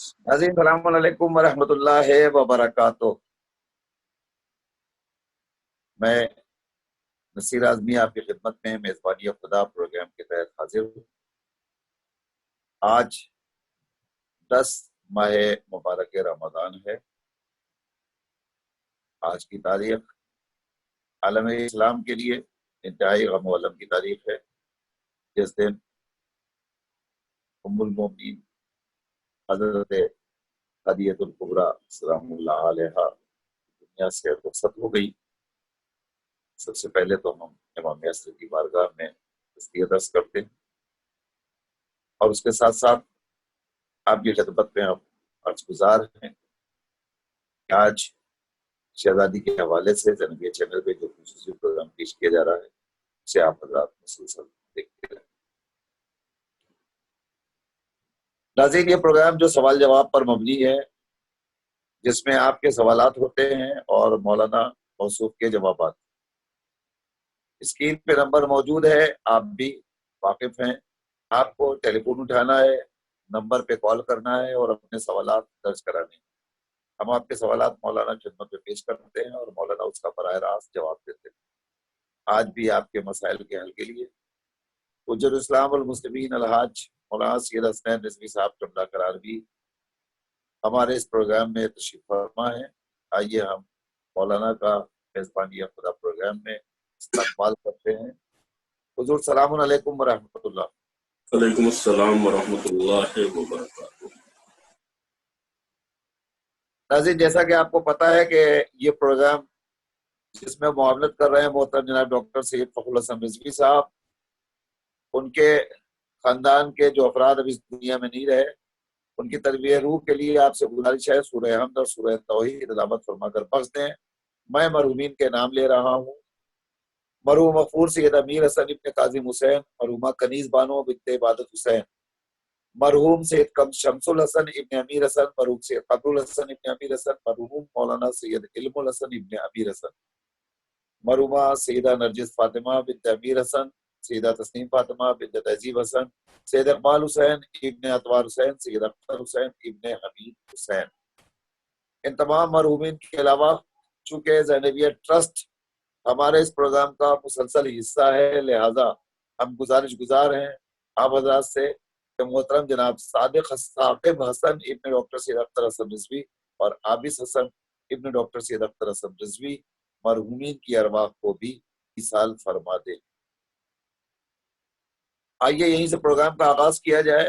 ناظرین السلام علیکم ورحمۃ اللہ وبرکاتہ۔ میں نصیر اعظمی آپ کی خدمت میں میزبانی خدا پروگرام کے تحت حاضر ہوں۔ آج 10 ماہ مبارک رمضان ہے۔ آج کی تاریخ عالم اسلام کے لیے انتہائی غم و الم کی تاریخ ہے، جس دن ام المومنین حضرت خدیجہ الکبریٰ سلام اللہ علیہا دنیا سے رخصت ہو گئی۔ سب سے پہلے تو ہم امام یاسر کی بارگاہ میں تزکیہ درس کرتے ہیں اور اس کے ساتھ ساتھ آپ کی خدمت میں ہم عرض گزار ہیں کہ آج شہزادی کے حوالے سے جنبیہ چینل پہ جو خصوصی پروگرام پیش کیا جا رہا ہے اسے آپ حضرات مسلسل دیکھتے رہیں۔ ناظرین، یہ پروگرام جو سوال جواب پر مبنی ہے، جس میں آپ کے سوالات ہوتے ہیں اور مولانا موصوف کے جوابات۔ اسکرین پہ نمبر موجود ہے، آپ بھی واقف ہیں۔ آپ کو ٹیلی فون اٹھانا ہے، نمبر پہ کال کرنا ہے اور اپنے سوالات درج کرانے ہیں۔ ہم آپ کے سوالات مولانا کی خدمت میں پیش کرتے ہیں اور مولانا اس کا براہ راست جواب دیتے ہیں۔ آج بھی آپ کے مسائل کے حل کے لیے حجت الاسلام والمسلمین الحاج مولانا سید حسنین رضوی صاحب قبلہ قرار بھی ہمارے اس پروگرام میں تشریف فرما ہے۔ آئیے ہم مولانا کا میزبانی خدا پروگرام میں استقبال کرتے ہیں۔ حضور السلام علیکم ورحمۃ اللہ۔ وعلیکم السلام ورحمۃ اللہ وبرکاتہ۔ ناظرین، جیسا کہ آپ کو پتا ہے کہ یہ پروگرام جس میں معاونت کر رہے ہیں محترم جناب ڈاکٹر سید فخر الحسن رضوی صاحب، ان کے خاندان کے جو افراد اب اس دنیا میں نہیں رہے، ان کی تربیت روح کے لیے آپ سے گزارش ہے سورہ حمد اور سورہ توحید تلاوت فرما کر بخش دیں۔ میں مرحومین کے نام لے رہا ہوں۔ مرحوم مغفور سید امیر حسن ابن کاظم حسین، مرحومہ کنیز بانو بنت عبادت حسین، مرحوم سید کم شمس الحسن ابن امیر حسن، مرحوم سید قدر الحسن ابن امیر حسن، مرحوم مولانا سید علم الحسن ابن امیر حسن، مرحومہ سیدہ نرجس فاطمہ بنت امیر حسن، سیدہ تسنیم فاطمہ بنت تہذیب حسن، سید اقبال حسین ابن اطوار حسین، سید اختر حسین ابن حمید حسین۔ ان تمام مرحومین کے علاوہ چونکہ زینبیہ ٹرسٹ ہمارے اس پروگرام کا مسلسل حصہ ہے، لہذا ہم گزارش گزار ہیں آپ حضرات سے کہ محترم جناب صادق ثاقب حسن ابن ڈاکٹر سید اختر حسن رضوی اور عابس حسن ابن ڈاکٹر سید اختر حسن رضوی مرحومین کی ارواح کو بھی ایصال فرما دے۔ آئیے یہیں سے پروگرام کا آغاز کیا جائے،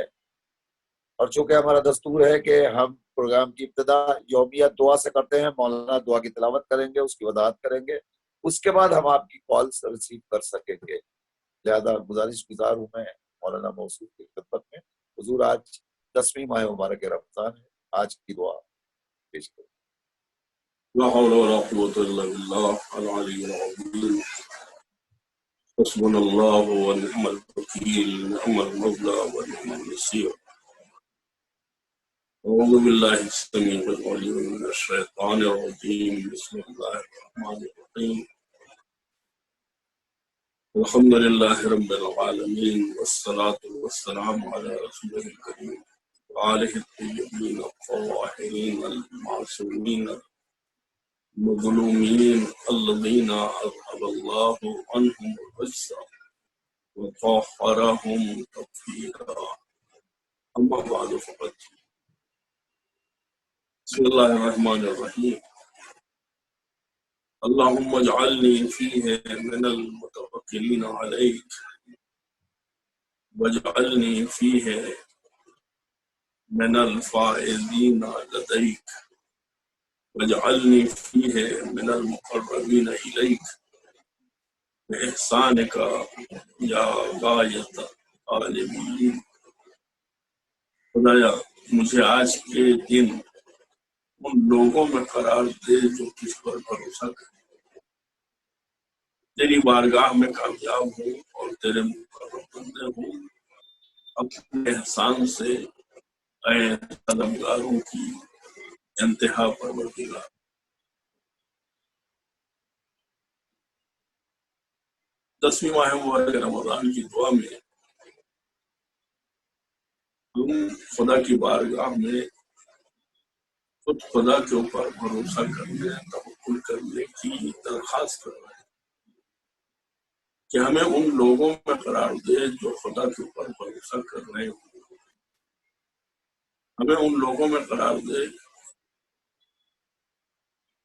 اور چونکہ ہمارا دستور ہے کہ ہم پروگرام کی ابتدا یومیہ دعا سے کرتے ہیں، مولانا دعا کی تلاوت کریں گے، اس کی وضاحت کریں گے، اس کے بعد ہم آپ کی کالز ریسیو کر سکیں گے۔ لہذا گزارش گزار ہوں میں مولانا موصوف کی خدمت میں، حضور آج 10ویں ماہ مبارک رمضان ہے، آج کی دعا پیش کریں۔ لا حول ولا قوة إلا بالله العلي العظيم۔ حسبنا الله ونعم الوكيل، نعم المولى ونعم النصير۔ أعوذ بالله السميع العليم من الشيطان الرجيم، بسم الله الرحمن الرحيم۔ الحمد لله رب العالمين، والصلاة والسلام على رسوله الكريم وآله الطيبين الطاهرين المعصومين المظلومين الذين أذهب الله عنهم الرجس وطهرهم تطهيرا، أما بعد فقد بسم الله الرحمن الرحيم۔ اللهم اجعلني فيه من المتوكلين عليك، واجعلني فيه من الفائزين لديك، واجعلني فيه من المقربين إليك بإحسانك يا غاية العالمين۔ خدایا مجھے آج کے دن ان لوگوں میں قرار دے جو کس پر بھروسہ کریں، تیری بارگاہ میں کامیاب ہوں اور تیرے مقرب بندے ہوں۔ اپنے احسان سے اے طلبگاروں کی انتہا پروردگار۔ 10ویں ماہ مبارک رمضان کی دعا میں ہم خدا کی بارگاہ میں خود خدا کے اوپر بھروسہ کرنے توکل کرنے کی درخواست کر رہے ہیں کہ ہمیں ان لوگوں میں قرار دے جو خدا کے اوپر بھروسہ کر رہے ہوں، ہمیں ان لوگوں میں قرار دے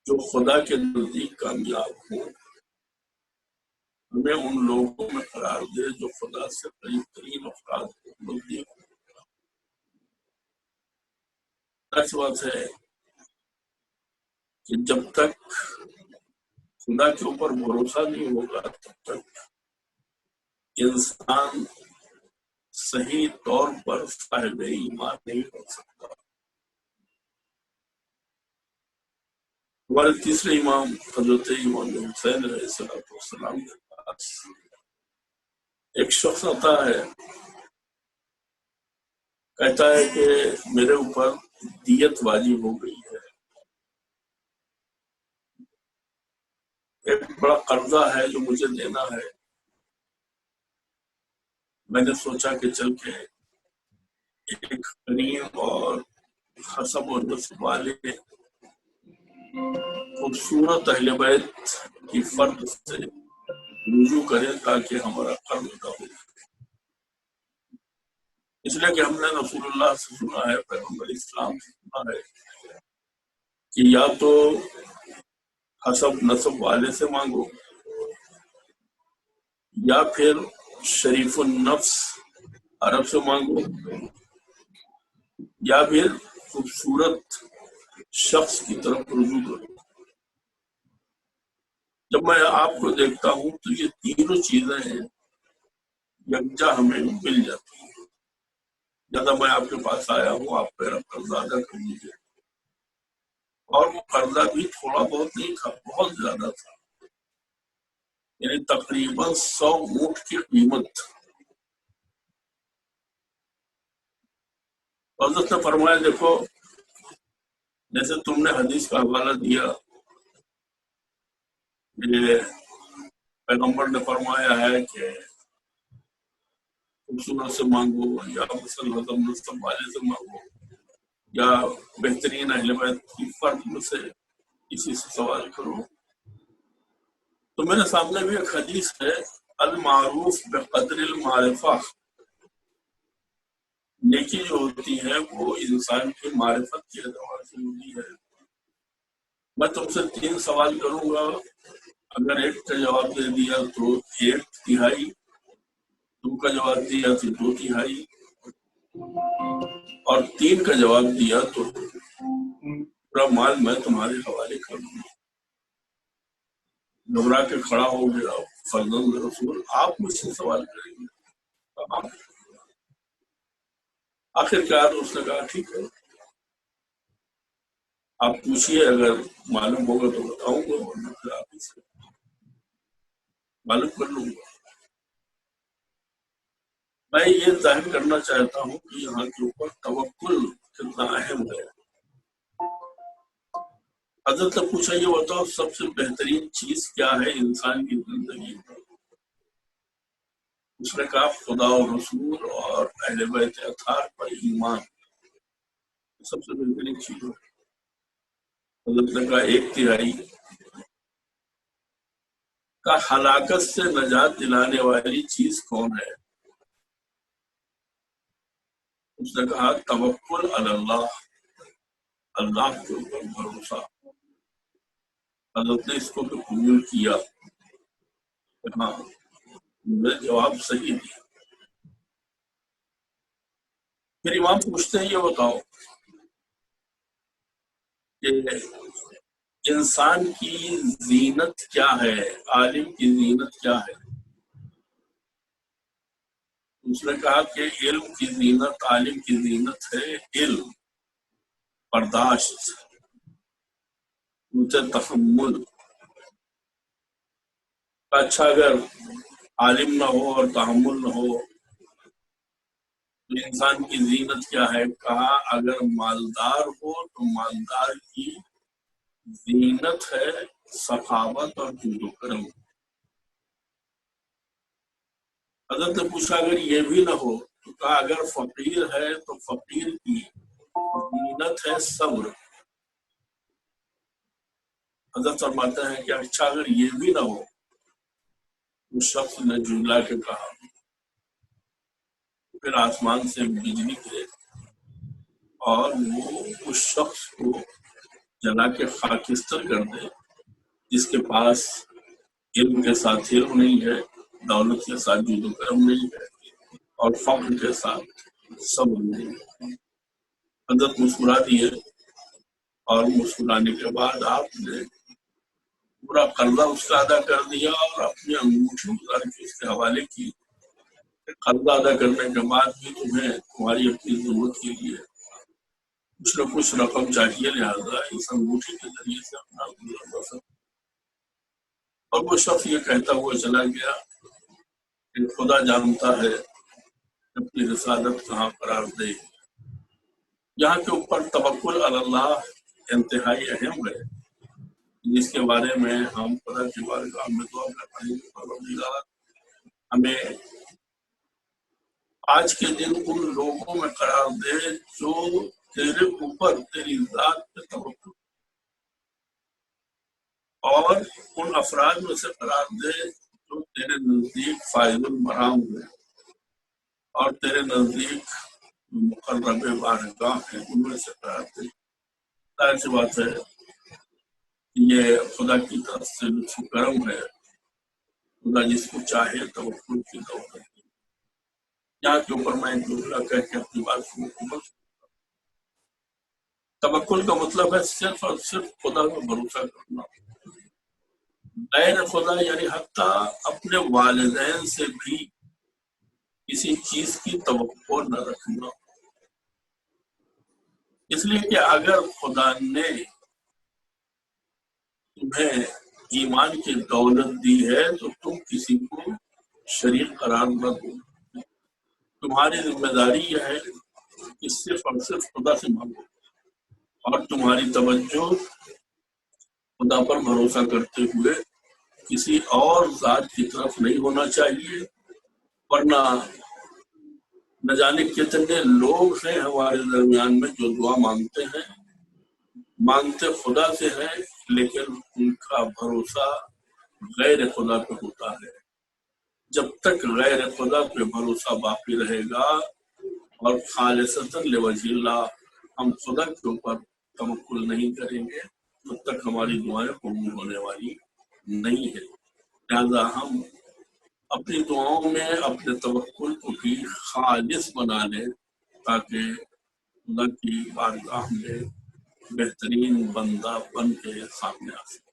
جو خدا کے نزدیک کامیاب ہوں، ہمیں ان لوگوں میں قرار دے جو خدا سے قریب ترین افراد کو نزدیک ہوں۔ سچ بات ہے کہ جب تک خدا کے اوپر بھروسہ نہیں ہوگا تب تک انسان صحیح طور پر صاحب ایمان نہیں ہو سکتا۔ ہمارے تیسرے امام حضرت امام حسین علیہ السلام کے پاس ایک شخص آتا ہے، کہتا ہے کہ میرے اوپر دیت واجب ہو گئی ہے، ایک بڑا قرضہ ہے جو مجھے دینا ہے، میں نے سوچا کہ چل کے ایک قریب اور حسب و نسب والے خوبصورت اہل بیت کی فرد سے رجوع کریں تاکہ ہمارا قرض ادا ہو، اس لیے کہ ہم نے رسول اللہ سے سنا ہے، پیغمبر اسلام سے سنا ہے کہ یا تو حسب نسب والے سے مانگو یا پھر شریف النفس عرب سے مانگو یا پھر خوبصورت شخص کی طرف رجوع کرو۔ جب میں آپ کو دیکھتا ہوں تو یہ تینوں چیزیں یکجا ہمیں مل جاتی ہیں۔ جب میں آپ کے پاس آیا ہوں، آپ میرا قرضہ ادا کر لیجیے، اور وہ قرضہ بھی تھوڑا بہت نہیں تھا، بہت زیادہ تھا، یعنی تقریباً 100 اونٹ کی قیمت۔ حضرت نے فرمایا دیکھو، جیسے تم نے حدیث کا حوالہ دیا، یہ پیغمبر نے فرمایا ہے کہ خوبصورت سے مانگو یا مسلم نسب والے سے مانگو یا بہترین اہل بیت کی فرد میں سے کسی سے سوال کرو، تو میرے سامنے بھی ایک حدیث ہے، المعروف بقدر المعرفہ، نیکی جو ہوتی ہے وہ انسان کی معرفت کے اعتبار سے ہوتی ہے۔ میں تم سے 3 سوال کروں گا، اگر ایک کا جواب دے دیا تو 1/3، تم کا جواب دیا تو 2/3، اور 3 کا جواب دیا تو پورا مال میں تمہارے حوالے کر دوں گا۔ گھبرا کے کھڑا ہو گیا، فرزند رسول آپ مجھ سے سوال کریں گے؟ آخر کار اس نے کہا ٹھیک ہے، آپ پوچھیے، اگر معلوم ہوگا تو بتاؤں گا، ورنہ پھر آپ اسے معلوم کر لوں گا۔ میں یہ ظاہر کرنا چاہتا ہوں کہ یہاں کے اوپر توکل کتنا اہم ہے۔ حضرت نے پوچھا یہ بتاؤ سب سے بہترین چیز کیا ہے انسان کی زندگی میں؟ اس نے کہا خدا و رسول اور اہل بیت اطہار پر ایمان سب سے بہترین چیز ہے۔ حضرت نے کہا 1/3 کا ہلاکت سے نجات دلانے والی چیز کون ہے؟ اس نے کہا توکل علی اللہ، اللہ کے اوپر بھروسہ۔ حضرت نے اس کو قبول کیا، ہاں میں جواب صحیح دیا۔ پھر امام پوچھتے ہیں یہ بتاؤ کہ انسان کی زینت کیا ہے، عالم کی زینت کیا ہے؟ اس نے کہا کہ علم کی زینت، عالم کی زینت ہے علم، برداشت، تحمل۔ اچھا اگر عالم نہ ہو اور تحمل نہ ہو تو انسان کی زینت کیا ہے؟ کہا اگر مالدار ہو تو مالدار کی زینت ہے سخاوت اور جود و کرم۔ حضرت نے پوچھا اگر یہ بھی نہ ہو تو کہا اگر فقیر ہے تو فقیر کی زینت ہے صبر، حضرت فرماتے ہیں کہ اچھا اگر یہ بھی نہ ہو، اس شخص نے جھلا کے کہا، پھر آسمان سے بجلی گرے اور وہ اس شخص کو جلا کے خاکستر کر دے جس کے پاس علم کے ساتھ علم نہیں ہے، دولت کے ساتھ جود و کرم نہیں ہے، اور فقر کے ساتھ صبر نہیں ہے۔ حضرت مسکرا دیے اور مسکرانے کے بعد آپ نے پورا قرضہ اس کا ادا کر دیا اور اپنی انگوٹھی اتار کے اس کے حوالے کی۔ قرضہ ادا کرنے کے بعد بھی تمہیں تمہاری اپنی ضرورت کے لیے کچھ نہ کچھ رقم چاہیے، لہٰذا اس انگوٹھی کے ذریعے سے اپنا گزر بسر۔ اور وہ شخص یہ کہتا ہوا چلا گیا کہ خدا جانتا ہے اپنی رسالت کہاں قرار دے۔ یہاں کے اوپر توکل علی اللہ انتہائی اہم ہے، جس کے بارے میں ہم خدا کی بارگاہ میں دعا کرتے ہیں کہ پروردگار ہمیں آج کے دن ان لوگوں میں قرار دے جو تیرے اوپر تیری ذات پہ توکل، اور ان افراد میں سے قرار دے جو تیرے نزدیک فائز المرام ہے اور تیرے نزدیک مقرب بارگاہ ہے، ان میں سے قرار دے۔ ظاہر سی بات ہے یہ خدا کی طرف سے لطف و کرم ہے، خدا جس کو چاہے توکل کی دولت۔ یہاں کے اوپر میں ایک جملہ کہہ کے اپنی بات کو مکمل۔ توکل کا مطلب ہے صرف اور صرف خدا پر بھروسہ کرنا، غیر خدا یعنی حتیٰ اپنے والدین سے بھی کسی چیز کی توقع نہ رکھنا، اس لیے کہ اگر خدا نے تمہیں ایمان کی دولت دی ہے تو تم کسی کو شریک قرار نہ دو۔ تمہاری ذمہ داری یہ ہے کہ صرف اور صرف خدا سے مانگو، اور تمہاری توجہ خدا پر بھروسہ کرتے ہوئے کسی اور ذات کی طرف نہیں ہونا چاہیے، ورنہ نہ جانے کتنے لوگ ہیں ہمارے درمیان میں جو دعا مانگتے ہیں، مانگتے خدا سے ہیں لیکن ان کا بھروسہ غیر خدا پہ ہوتا ہے۔ جب تک غیر خدا پہ بھروسہ باقی رہے گا اور خالصتاً لوجہ اللہ ہم خدا کے اوپر توکل نہیں کریں گے، تب تک ہماری دعائیں قبول ہونے والی نہیں ہے۔ لہٰذا ہم اپنی دعاؤں میں اپنے توکل کو بھی خالص بنا لیں تاکہ خدا کی بارگاہ میں بہترین بندہ بن کے سامنے آ سکے۔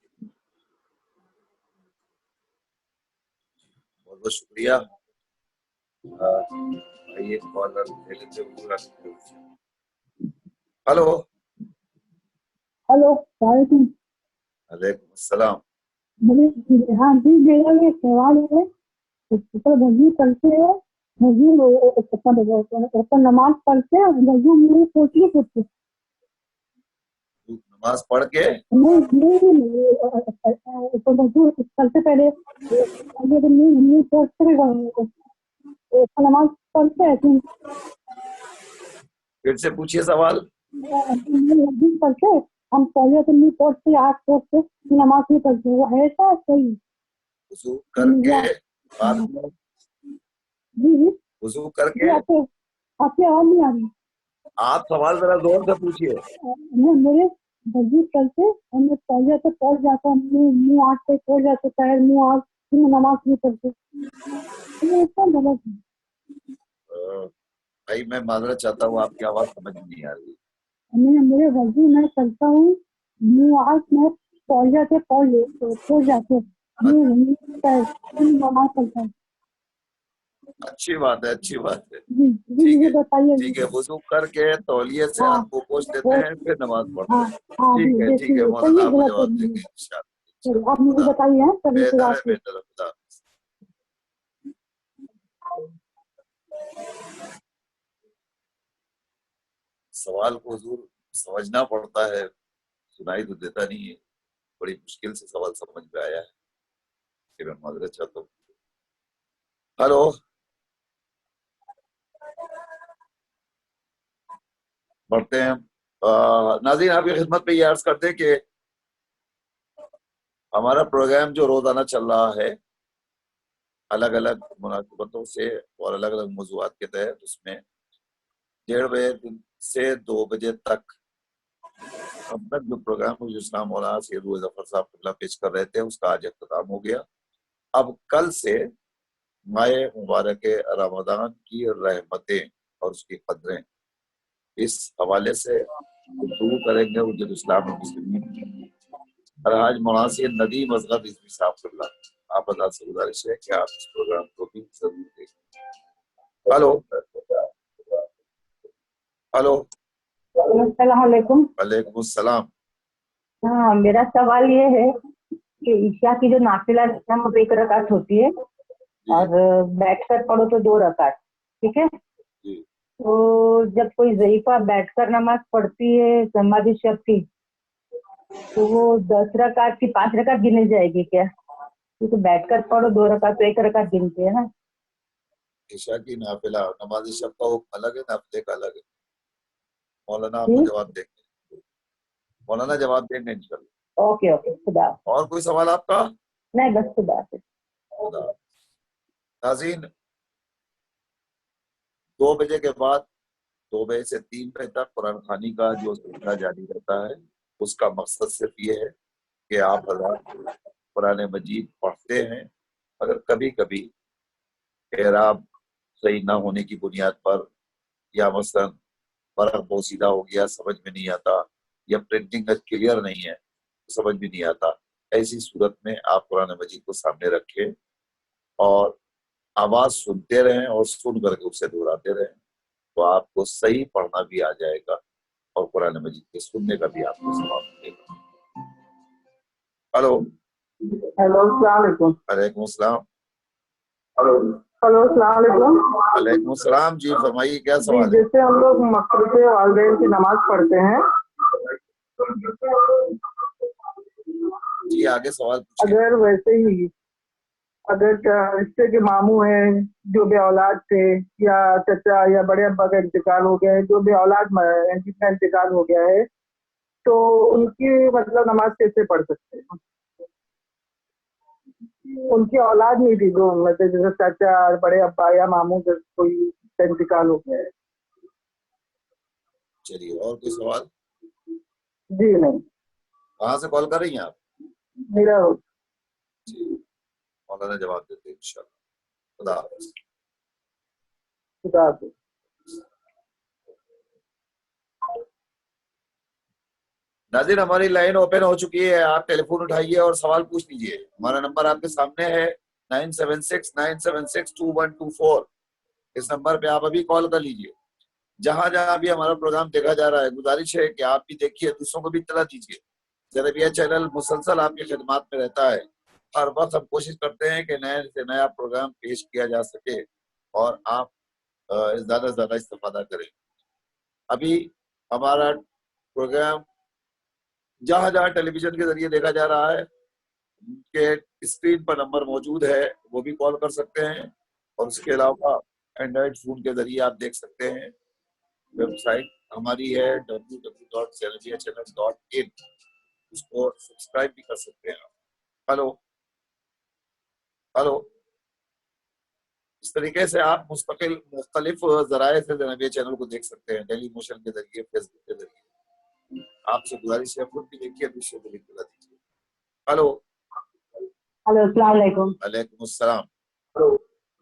بہت بہت شکریہ۔ آئیے کالر لے لیتے ہیں۔ ہلو، ہلو، وعلیکم وعلیکم السلام۔ ہاں جی، میرا یہ سوال ہے وضو کرتے ہیں، وضو نماز پڑھتے ہیں، وضو میری پوچھی پوچھتے نماز پڑھ کے وضو کرتے پہلے نماز پڑھتے ہیں، پھر سے پوچھیے سوال۔ وضو کرتے ہم پہلے تو نہیں پڑھتے، آج پڑھتے نماز نہیں پڑھتے، وہ ہے ایسا صحیح؟ وضو کر کے بعد میں جی وضو کر کے آپ کی آواز نہیں آ رہی۔ آپ سوال ذرا زور سے پوچھیے۔ میرے وضو کرتے ہم پہلے تو پڑھ جاتا، منہ آنکھ پہ پڑھ جاتے، پیر منہ آنکھ، پھر نماز نہیں پڑھتے، غلط ہے۔ بھائی میں معذرت چاہتا ہوں، آپ کی آواز سمجھ نہیں آ رہی۔ میرے وضو میں کرتا ہوں، منہ آنکھ میں پڑھ جاتے، پڑھ جاتے، نماز پڑھتا ہوں۔ اچھی بات ہے، اچھی بات ہے، جی بتائیے۔ ٹھیک ہے، وضو کر کے تولیے سے ہاں، ہاتھ کو پوچھ دیتے ہیں، پھر نماز پڑھتے ہاں ہیں۔ ہاں جی، ٹھیک ہے، ٹھیک ہے، مولانا صحیح آپ کو غلط جواب دیں گے انشاءاللہ۔ آپ مجھے بتائیے۔ بہتر ہے، بہتر ہے، خدا حافظ۔ سوال کو حضور سمجھنا پڑتا ہے، سنائی تو دیتا نہیں ہے، بڑی مشکل سے سوال سمجھ میں آیا ہے کہ میں معذرت چاہتا ہوں۔ ہلو، بڑھتے ہیں۔ ناظرین آپ کی خدمت پہ یہ عرض کرتے ہیں کہ ہمارا پروگرام جو روزانہ چل رہا ہے الگ الگ مناسبتوں سے اور الگ الگ موضوعات کے تحت، اس میں 1:30 بجے سے 2 بجے تک اب تک جو پروگرام اسلام مولانا سید روح ظفر صاحب قبلہ پیش کر رہے تھے، اس کا آج اختتام ہو گیا. اب کل سے ماہ مبارک رمضان کی رحمتیں اور اس کی قدریں اس حوالے سے گفتگو کریں گے حجت اسلام المسلمین الحاج مولانا سید ندیم اصغر رضوی صاحب قبلہ. آپ حضرات سے گزارش ہے کہ آپ اس پروگرام کو بھی ضرور دیکھیں. Hello hello. السلام علیکم. وعلیکم السلام. ہاں، میرا سوال یہ ہے کہ عشاء کی جو نافلہ نماز 1 رکعت ہوتی ہے اور بیٹھ کر پڑھو تو 2 رکعت، ٹھیک ہے. تو جب کوئی ضعیفہ بیٹھ کر نماز پڑھتی ہے نماز شب کی، تو وہ 10 رکعت کی 5 رکعت گنے جائے گی کیا؟ کیونکہ بیٹھ کر پڑھو 2 رکعت تو 1 رکعت گنتے ہیں نا. عشاء کی نافلہ نماز شب کا حکم الگ ہے، نافلے کا الگ ہے. مولانا آپ کو جواب دیں گے، مولانا جواب دیں گے انشاءاللہ. اوکے اوکے، خدا. اور کوئی سوال آپ کا؟ نہیں، بس خدا. ناظرین، 2 بجے کے بعد 2 بجے سے 3 بجے تک قرآن خوانی کا جو سلسلہ جاری رہتا ہے، اس کا مقصد صرف یہ ہے کہ آپ حضرات قرآن مجید پڑھتے ہیں، اگر کبھی کبھی اعراب صحیح نہ ہونے کی بنیاد پر یا مثلا فرق بوسیدہ ہو گیا، سمجھ میں نہیں آتا، یا پرنٹنگ کلیئر نہیں ہے، سمجھ میں نہیں آتا، ایسی صورت میں آپ قرآن مجید کو سامنے رکھیں اور آواز سنتے رہیں اور سن کر کے اسے دہراتے رہیں، تو آپ کو صحیح پڑھنا بھی آ جائے گا اور قرآن مجید کے سننے کا بھی آپ کو ثواب ملے گا. ہلو السلام علیکم. وعلیکم السلام. ہلو، السلام علیکم. وعلیکم السلام. جی فرمائیے، کیا جی، سوال ہے؟ جیسے ہم لوگ مغفرت والدین کی نماز پڑھتے ہیں، جی آگے سوال پوچھیں. اگر ویسے ہی اگر رشتے کے ماموں ہیں جو بے اولاد تھے، یا چچا یا بڑے ابا کا انتقال ہو گیا ہے، جو بے اولاد جن کا انتقال ہو گیا ہے، تو ان کی مطلب نماز کیسے پڑھ سکتے ہیں؟ ان کی اولاد نہیں تھی، جو مطلب جیسے چچا اور بڑے ابا یا ماموں کا کوئی کا انتقال ہو گیا ہے. چلیے، اور کوئی سوال؟ جی نہیں. کہاں سے کال کر رہی ہیں آپ؟ میرا جی، مولانا جواب دیتے ہیں انشاءاللہ. خدا حافظ. خدا حافظ. ناظرین، ہماری لائن اوپن ہو چکی ہے، آپ ٹیلی فون اٹھائیے اور سوال پوچھ لیجیے. ہمارا نمبر آپ کے سامنے ہے 9769762124. اس نمبر پہ آپ ابھی کال کر لیجیے. جہاں جہاں بھی ہمارا پروگرام دیکھا جا رہا ہے، گزارش ہے کہ آپ بھی دیکھیے، دوسروں کو بھی اطلاع دیجیے. جناب یہ چینل مسلسل آپ کی خدمات میں رہتا ہے. ہر وقت ہم کوشش کرتے ہیں کہ نئے سے نیا پروگرام پیش کیا جا سکے اور آپ زیادہ سے زیادہ استفادہ کریں. ابھی ہمارا پروگرام جہاں جہاں ٹیلی ویژن کے ذریعے دیکھا جا رہا ہے، کہ اسکرین پر نمبر موجود ہے، وہ بھی کال کر سکتے ہیں. اور اس کے علاوہ اینڈرائڈ فون کے ذریعے آپ دیکھ سکتے ہیں. ویب سائٹ ہماری ہے www.channels.in، اس کو سبسکرائب بھی کر سکتے ہیں آپ. Hello hello. اس طریقے سے آپ مستقل مختلف ذرائع سے جناب چینل کو دیکھ سکتے ہیں، ڈیلی موشن کے ذریعے، فیس بک کے ذریعے. آپ سے گزارش ہے خود بھی دیکھیے، دوسرے کو بھی بتا دیجیے. ہلو. ہلو، السلام علیکم. وعلیکم السلام.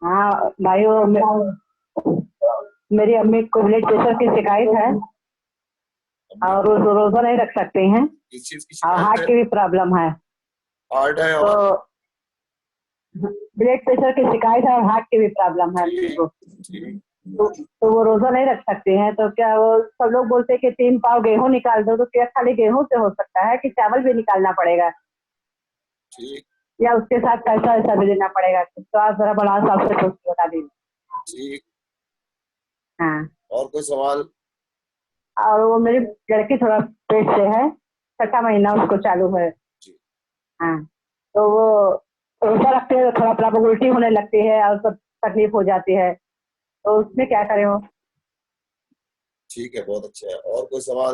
ہاں بھائیو، میری امی کو بلڈ پریشر کی شکایت ہے اور روزہ نہیں رکھ سکتے ہیں، کس چیز کی اور شکایت ہارٹ ہے؟ کی بھی پرابلم ہے. ہارٹ ہے تو اور بلڈ پریشر کی شکایت ہے اور ہارٹ کی بھی پرابلم ہے امی کو. تو وہ روزہ نہیں رکھ سکتے ہیں. تو کیا وہ سب لوگ بولتے ہیں کہ 3 پاؤ گیہوں نکال دو، تو کیا خالی گیہوں سے ہو سکتا ہے کہ چاول بھی نکالنا پڑے گا، یا اس کے ساتھ پیسہ ویسا بھی دینا پڑے گا؟ تو آپ ذرا بڑا صاحب سے پوچھ کے بتا دیجیے. ہاں. اور کوئی سوال؟ اور وہ میری لڑکی تھوڑا پیٹ سے ہے، 6واں مہینہ اس کو چالو ہے. ہاں. تو وہ روزہ رکھتے ہیں تو تھوڑا تھوڑا الٹی ہونے لگتی ہے اور سب تکلیف ہو جاتی ہے، تو اس میں کیا کریں؟ وہ ٹھیک ہے، بہت اچھا ہے. اور کوئی سوال؟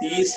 30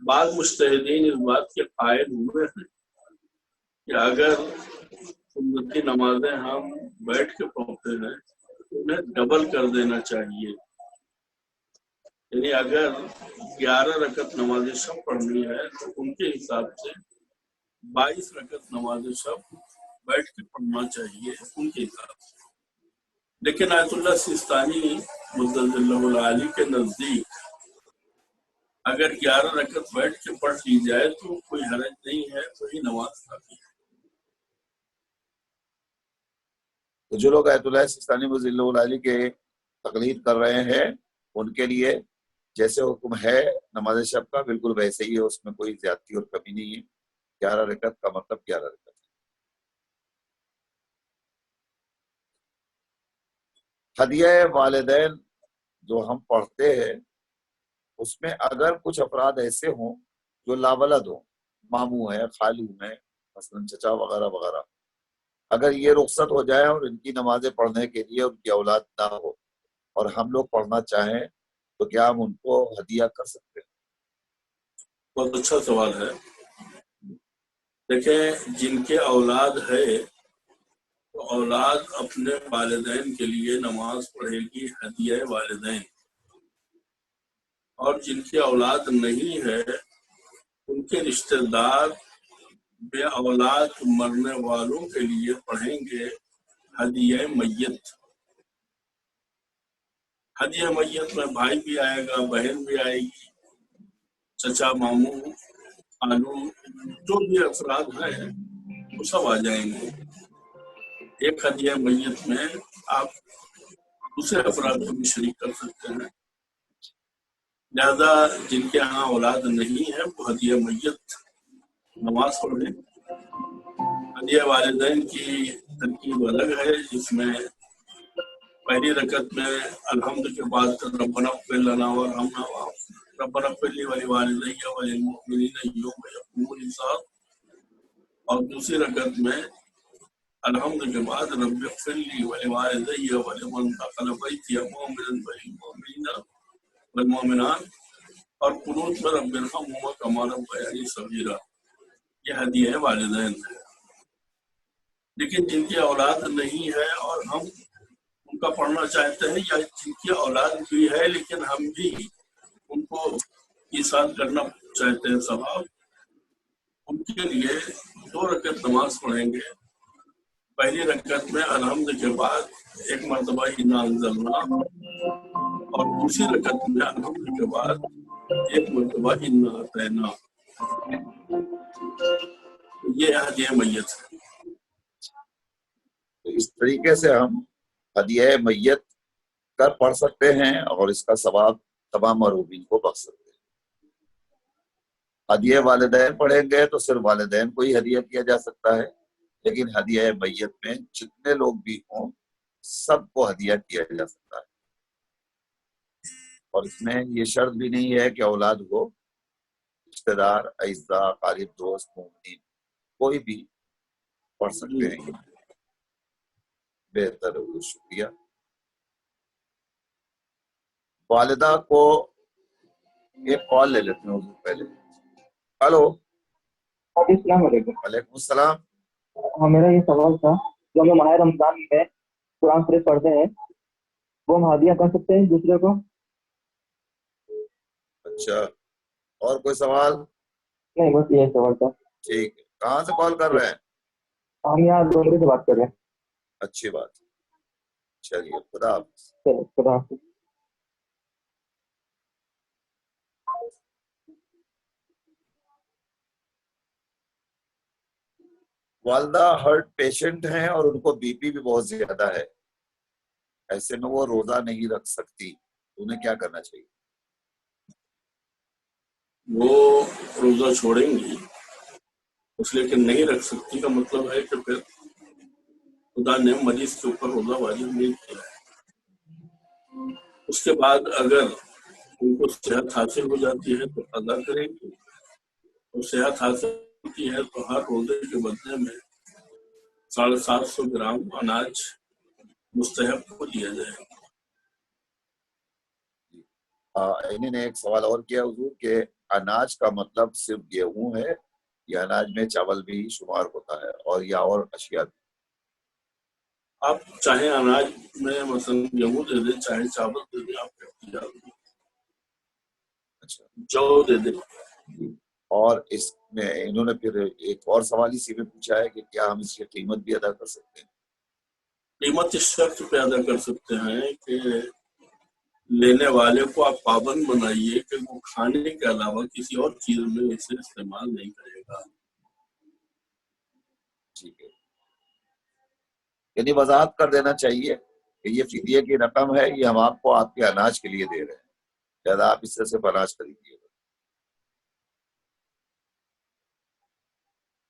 بعض مجتہدین اس بات کے قائل ہوئے ہیں کہ اگر سنتی نمازیں ہم بیٹھ کے پڑھتے ہیں تو انہیں ڈبل کر دینا چاہیے، یعنی اگر 11 رکعت نماز شب پڑھنی ہے تو ان کے حساب سے 22 رکعت نماز شب بیٹھ کے پڑھنا چاہیے ان کے حساب سے۔ لیکن آیت اللہ سیستانی مجدد اللہ العالی کے نزدیک اگر 11 رکعت بیٹھ کے پڑھ لی جائے تو کوئی حرج نہیں ہے، وہی نماز کافی ہے۔ تو جو لوگ آیت اللہ سیستانی مجدد اللہ العالی کے تقلید کر رہے ہیں ان کے لیے جیسے حکم ہے نماز شب کا بالکل ویسے ہی ہے، اس میں کوئی زیادتی اور کمی نہیں ہے۔ 11 رکعت کا مطلب 11 رکعت۔ ہدیہ والدین جو ہم پڑھتے ہیں اس میں اگر کچھ افراد ایسے ہوں جو لاولد ہوں، ماموں ہیں، خالو ہیں، مثلا چچا وغیرہ وغیرہ، اگر یہ رخصت ہو جائے اور ان کی نمازیں پڑھنے کے لیے ان کی اولاد نہ ہو اور ہم لوگ پڑھنا چاہیں تو کیا ہم ان کو ہدیہ کر سکتے ہیں؟ بہت اچھا سوال ہے۔ دیکھیں، جن کے اولاد ہے تو اولاد اپنے والدین کے لیے نماز پڑھے گی، ہدیہ والدین، اور جن کی اولاد نہیں ہے ان کے رشتہ دار بے اولاد مرنے والوں کے لیے پڑھیں گے ہدیہ میت۔ ہدیہ میت میں بھائی بھی آئے گا، بہن بھی آئے گی، چچا، ماموں، خالو، جو بھی افراد ہیں وہ سب آ جائیں گے۔ ایک ہدیہ میت میں آپ دوسرے افراد کو بھی شریک کر سکتے ہیں، لہذا جن کے ہاں اولاد نہیں ہے وہ ہدیہ میت نماز پڑھیں۔ ہدیہ والدین کی ترکیب الگ ہے، جس میں پہلی رکعت میں الحمد کے بعد ربنا اغفر لنا وارحمنا ربنا اغفر لی ولوالدی وللمؤمنین یوم یقوم الحساب، اور دوسری رکعت میں الحمد کے بعد رب اغفر لی ولوالدی ولمن دخل بیتی مؤمنا وللمؤمنین والمؤمنات، اور قنوت میں رب ارحمہما کما ربیانی صغیرا۔ یہ ہدیہ والدین ہے۔ لیکن جن کی اولاد نہیں ہے اور ہم ان کا پڑھنا چاہتے ہیں، یا جن کی اولاد بھی ہے لیکن ہم بھی ان کو ایصال کرنا چاہتے ہیں ثواب، ان کے لیے 2 رکعت نماز پڑھیں گے۔ پہلی رکعت میں الحمد کے بعد ایک مرتبہ انا انزلنا، اور دوسری رکعت میں الحمد کے بعد ایک مرتبہ انا اعطینا۔ یہ ہدیہ میت ہے۔ تو اس طریقے سے ہم ہدیہ میت کر پڑھ سکتے ہیں اور اس کا ثواب تمام مرحومین کو بخش سکتے ہیں۔ ہدیہ والدین پڑھیں گے تو صرف والدین کو ہی ہدیہ کیا جا سکتا ہے، لیکن ہدیہ میت میں جتنے لوگ بھی ہوں سب کو ہدیہ کیا جا سکتا ہے، اور اس میں یہ شرط بھی نہیں ہے کہ اولاد ہو، رشتہ دار، اعزاء، قریب دوست، مومنین کوئی بھی پڑھ سکتے ہیں۔ بہتر ہے، شکریہ۔ والدہ کو ایک کال لے لیتے ہیں حضور پہلے۔ ہلو، السلام علیکم۔ وعلیکم السلام۔ ہاں، میرا یہ سوال تھا، جو ہم ماہ رمضان میں قرآن شریف پڑھتے ہیں وہ ہم ہدیہ کر سکتے ہیں دوسرے کو؟ اچھا، اور کوئی سوال؟ نہیں، بس یہ سوال تھا۔ ٹھیک ہے، کہاں سے کال کر رہے ہیں؟ ہم یہاں دوسرے سے بات کر رہے ہیں۔ اچھی بات، چلیے، خدا حافظ۔ چلو، خدا حافظ۔ والدہ ہارٹ پیشنٹ ہیں اور ان کو بی پی بھی بہت زیادہ ہے، ایسے میں وہ روزہ نہیں رکھ سکتی، انہیں کیا کرنا چاہیے؟ وہ روزہ چھوڑیں گی، اس لیکن نہیں رکھ سکتی کا مطلب ہے کہ پھر خدا نے مریض کے اوپر روزہ واجب نہیں کیا ہے۔ اس کے بعد اگر ان کو صحت حاصل ہو جاتی ہے تو ادا کریں گی، اور صحت حاصل ہوتی ہے تو ہر روزے کے بدلے میں 750 گرام اناج مستحب کو دیا جائے گا۔ انہوں نے ایک سوال اور کیا حضور کہ اناج کا مطلب صرف گیہوں ہے یا اناج میں چاول بھی شمار ہوتا ہے اور یا اور اشیاء بھی؟ آپ چاہے اناج میں مثلا گیہوں دے دیں، چاہے چاول دے دیں، آپ کے اچھا، جو دے دیں. اور اس میں انہوں نے پھر ایک اور سوال اسی میں پوچھا ہے کہ کیا ہم اس کی قیمت بھی ادا کر سکتے ہیں؟ قیمت اس شرط پہ ادا کر سکتے ہیں کہ لینے والے کو آپ پابند بنائیے کہ وہ کھانے کے علاوہ کسی اور چیز میں اسے استعمال نہیں کرے گا. ٹھیک ہے، یعنی وضاحت کر دینا چاہیے کہ یہ فدیے کی رقم ہے، یہ ہم آپ کو آپ کے اناج کے لیے دے رہے ہیں، لہٰذا آپ اس سے صرف اناج خریدیے گا.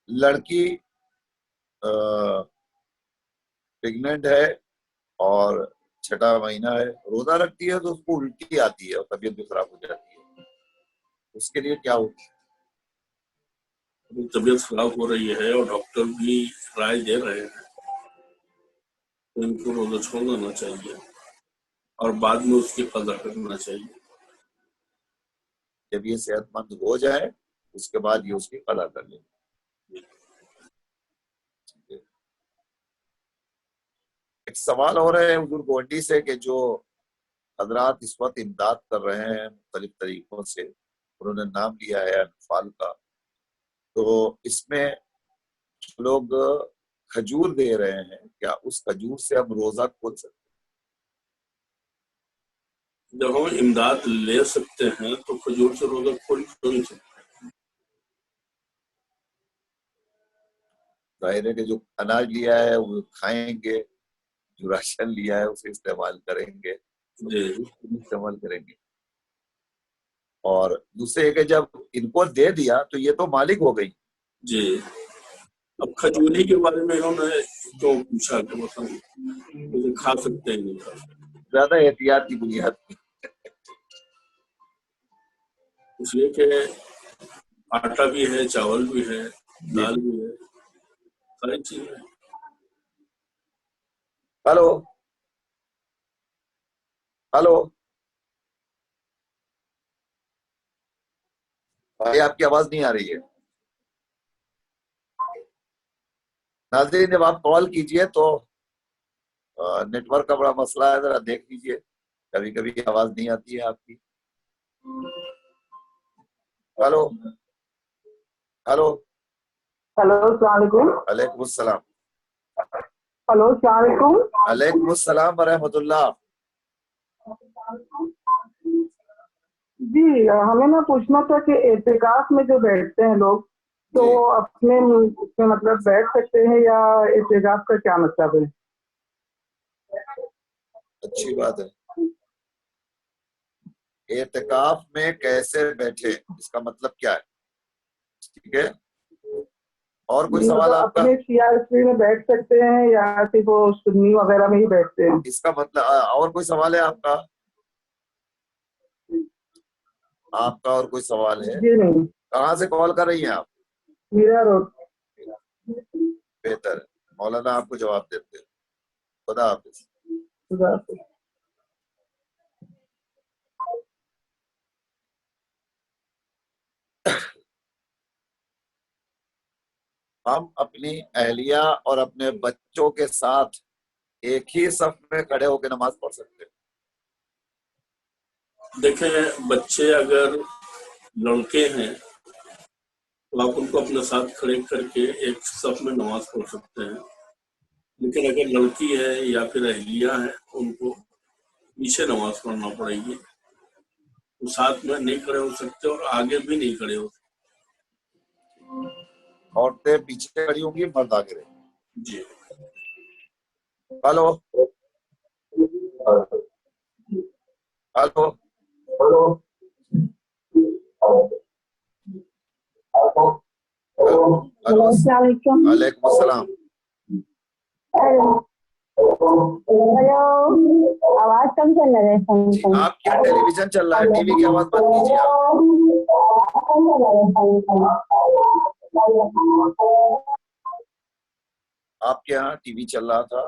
لڑکی پریگننٹ ہے اور 6واں مہینہ ہے، روزہ رکھتی ہے تو اس کو الٹی آتی ہے اور طبیعت بھی خراب ہو جاتی ہے، اس کے لیے کیا ہوگا؟ طبیعت خراب ہو رہی ہے اور ڈاکٹر بھی رائے دے رہے ہیں تو ان کو روزہ چھوڑ دینا چاہیے اور بعد میں اس کی قضا کرنا چاہیے. جب یہ صحت مند ہو جائے اس کے بعد یہ اس کی قضا کر لیں. ایک سوال ہو رہا ہے حضور گوہٹی سے کہ جو حضرات اس وقت امداد کر رہے ہیں مختلف طریقوں سے، انہوں نے نام لیا ہے انفال کا، تو اس میں لوگ کھجور دے رہے ہیں، کیا اس کھجور سے ہم روزہ کھول سکتے ہیں؟ جب ہم امداد لے سکتے ہیں تو کھجور سے روزہ کھول کیوں نہیں سکتے؟ ظاہر ہے کہ جو اناج لیا ہے وہ کھائیں گے، جو راشن لیا ہے اسے استعمال کریں گے، جی استعمال کریں گے. اور دوسرے کہ جب ان کو دے دیا تو یہ تو مالک ہو گئی. جی. اب کھجوری کے بارے میں انہوں نے تو پوچھا کہ مطلب کھا سکتے ہیں نہیں کھا سکتے، زیادہ احتیاط کی بنیاد پہ. اس لیے کہ آٹا بھی ہے، چاول بھی ہے، دال بھی ہے، ساری چیزیں. ہلو ہلو بھائی آپ کی آواز نہیں آ رہی ہے. ناظرین جب آپ کال کیجئے تو نیٹ ورک کا بڑا مسئلہ ہے، ذرا دیکھ لیجئے، کبھی کبھی آواز نہیں آتی ہے آپ کی. ہلو ہلو ہلو السلام علیکم. وعلیکم السلام. ہلو السلام علیکم. وعلیکم السلام ورحمۃ اللہ. جی ہمیں نا پوچھنا تھا کہ اعتکاف میں جو بیٹھتے ہیں لوگ تو جی اپنے اس میں مطلب بیٹھ سکتے ہیں یا اعتکاف کا کیا مطلب ہے؟ اچھی بات ہے. اعتکاف میں کیسے بیٹھے اس کا مطلب کیا ہے؟ ٹھیک ہے، اور کوئی سوال مطلب آپ کا؟ اپنے CRC میں بیٹھ سکتے ہیں یا صرف وہ سنی وغیرہ میں ہی بیٹھتے ہیں؟ اس کا مطلب اور کوئی سوال ہے آپ کا؟ آپ کا اور کوئی سوال ہے؟ جی نہیں، کہاں سے کال کر رہی ہیں آپ؟ میرا روڈ. بہتر ہے، مولانا آپ کو جواب دیتے ہیں. خدا حافظ. خدا حافظ. ہم اپنی اہلیہ اور اپنے بچوں کے ساتھ ایک ہی صف میں کھڑے ہو کے نماز پڑھ سکتے ہیں. دیکھیں بچے اگر لڑکے ہیں تو آپ ان کو اپنے ساتھ کھڑے کر کے ایک صف میں نماز پڑھ سکتے ہیں، لیکن اگر لڑکی ہے یا پھر اہلیہ ہے ان کو پیچھے نماز پڑھنا پڑے گی، وہ ساتھ میں نہیں کھڑے ہو سکتے اور آگے بھی نہیں کھڑے ہو سکتے. عورتیں پیچھے کھڑی ہوں گی، مرد آگے رہیں گے. جی. ہلو ہلو ہلو السلام علیکم. وعلیکم السلام. ہلو آواز کم چل رہا ہے فون جی آپ کیا ٹیلی ویژن چل رہا ہے؟ ٹی وی کی آواز بند کیجیے آپ. آپ کے یہاں ٹی وی چل رہا تھا،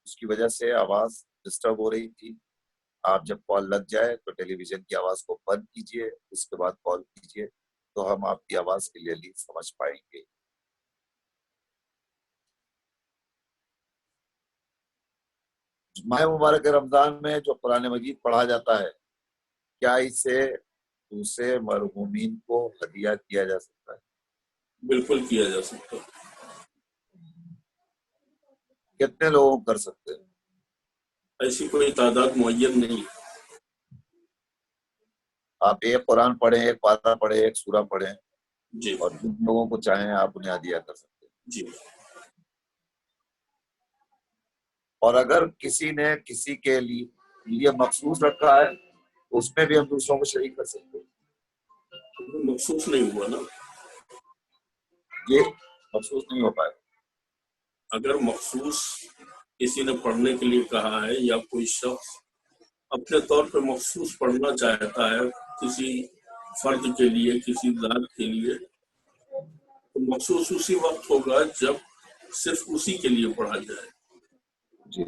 اس کی وجہ سے آواز ڈسٹرب ہو رہی تھی. آپ جب کال لگ جائے تو ٹیلی ویژن کی آواز کو بند کیجیے، اس کے بعد کال کیجیے. تو ہم آپ کی آواز کلیئرلی سمجھ پائیں گے. ماہ مبارک رمضان میں جو قرآن مجید پڑھا جاتا ہے، کیا اسے دوسرے مرحومین کو ہدیہ کیا جا سکتا ہے؟ بالکل کیا جا سکتا ہے. کتنے لوگ کر سکتے ہیں؟ ایسی کوئی تعداد معین نہیں. آپ ایک قرآن پڑھیں، ایک پارہ پڑھیں، ایک سورہ پڑھیں، جی اور جن لوگوں کو چاہیں آپ انہیں ہدیہ کر سکتے ہیں. جی. اور اگر کسی نے کسی کے لیے مخصوص رکھا ہے تو اس میں بھی ہم دوسروں کو شریک کر سکتے ہیں. مخصوص نہیں ہوا نا. یہ مخصوص نہیں ہو پائے. اگر مخصوص کسی نے پڑھنے کے لیے کہا ہے یا کوئی شخص اپنے طور پہ مخصوص پڑھنا چاہتا ہے کسی فرد کے لیے، کسی ذات کے لیے، تو مخصوص اسی وقت ہوگا جب صرف اسی کے لیے پڑھا جائے. جی،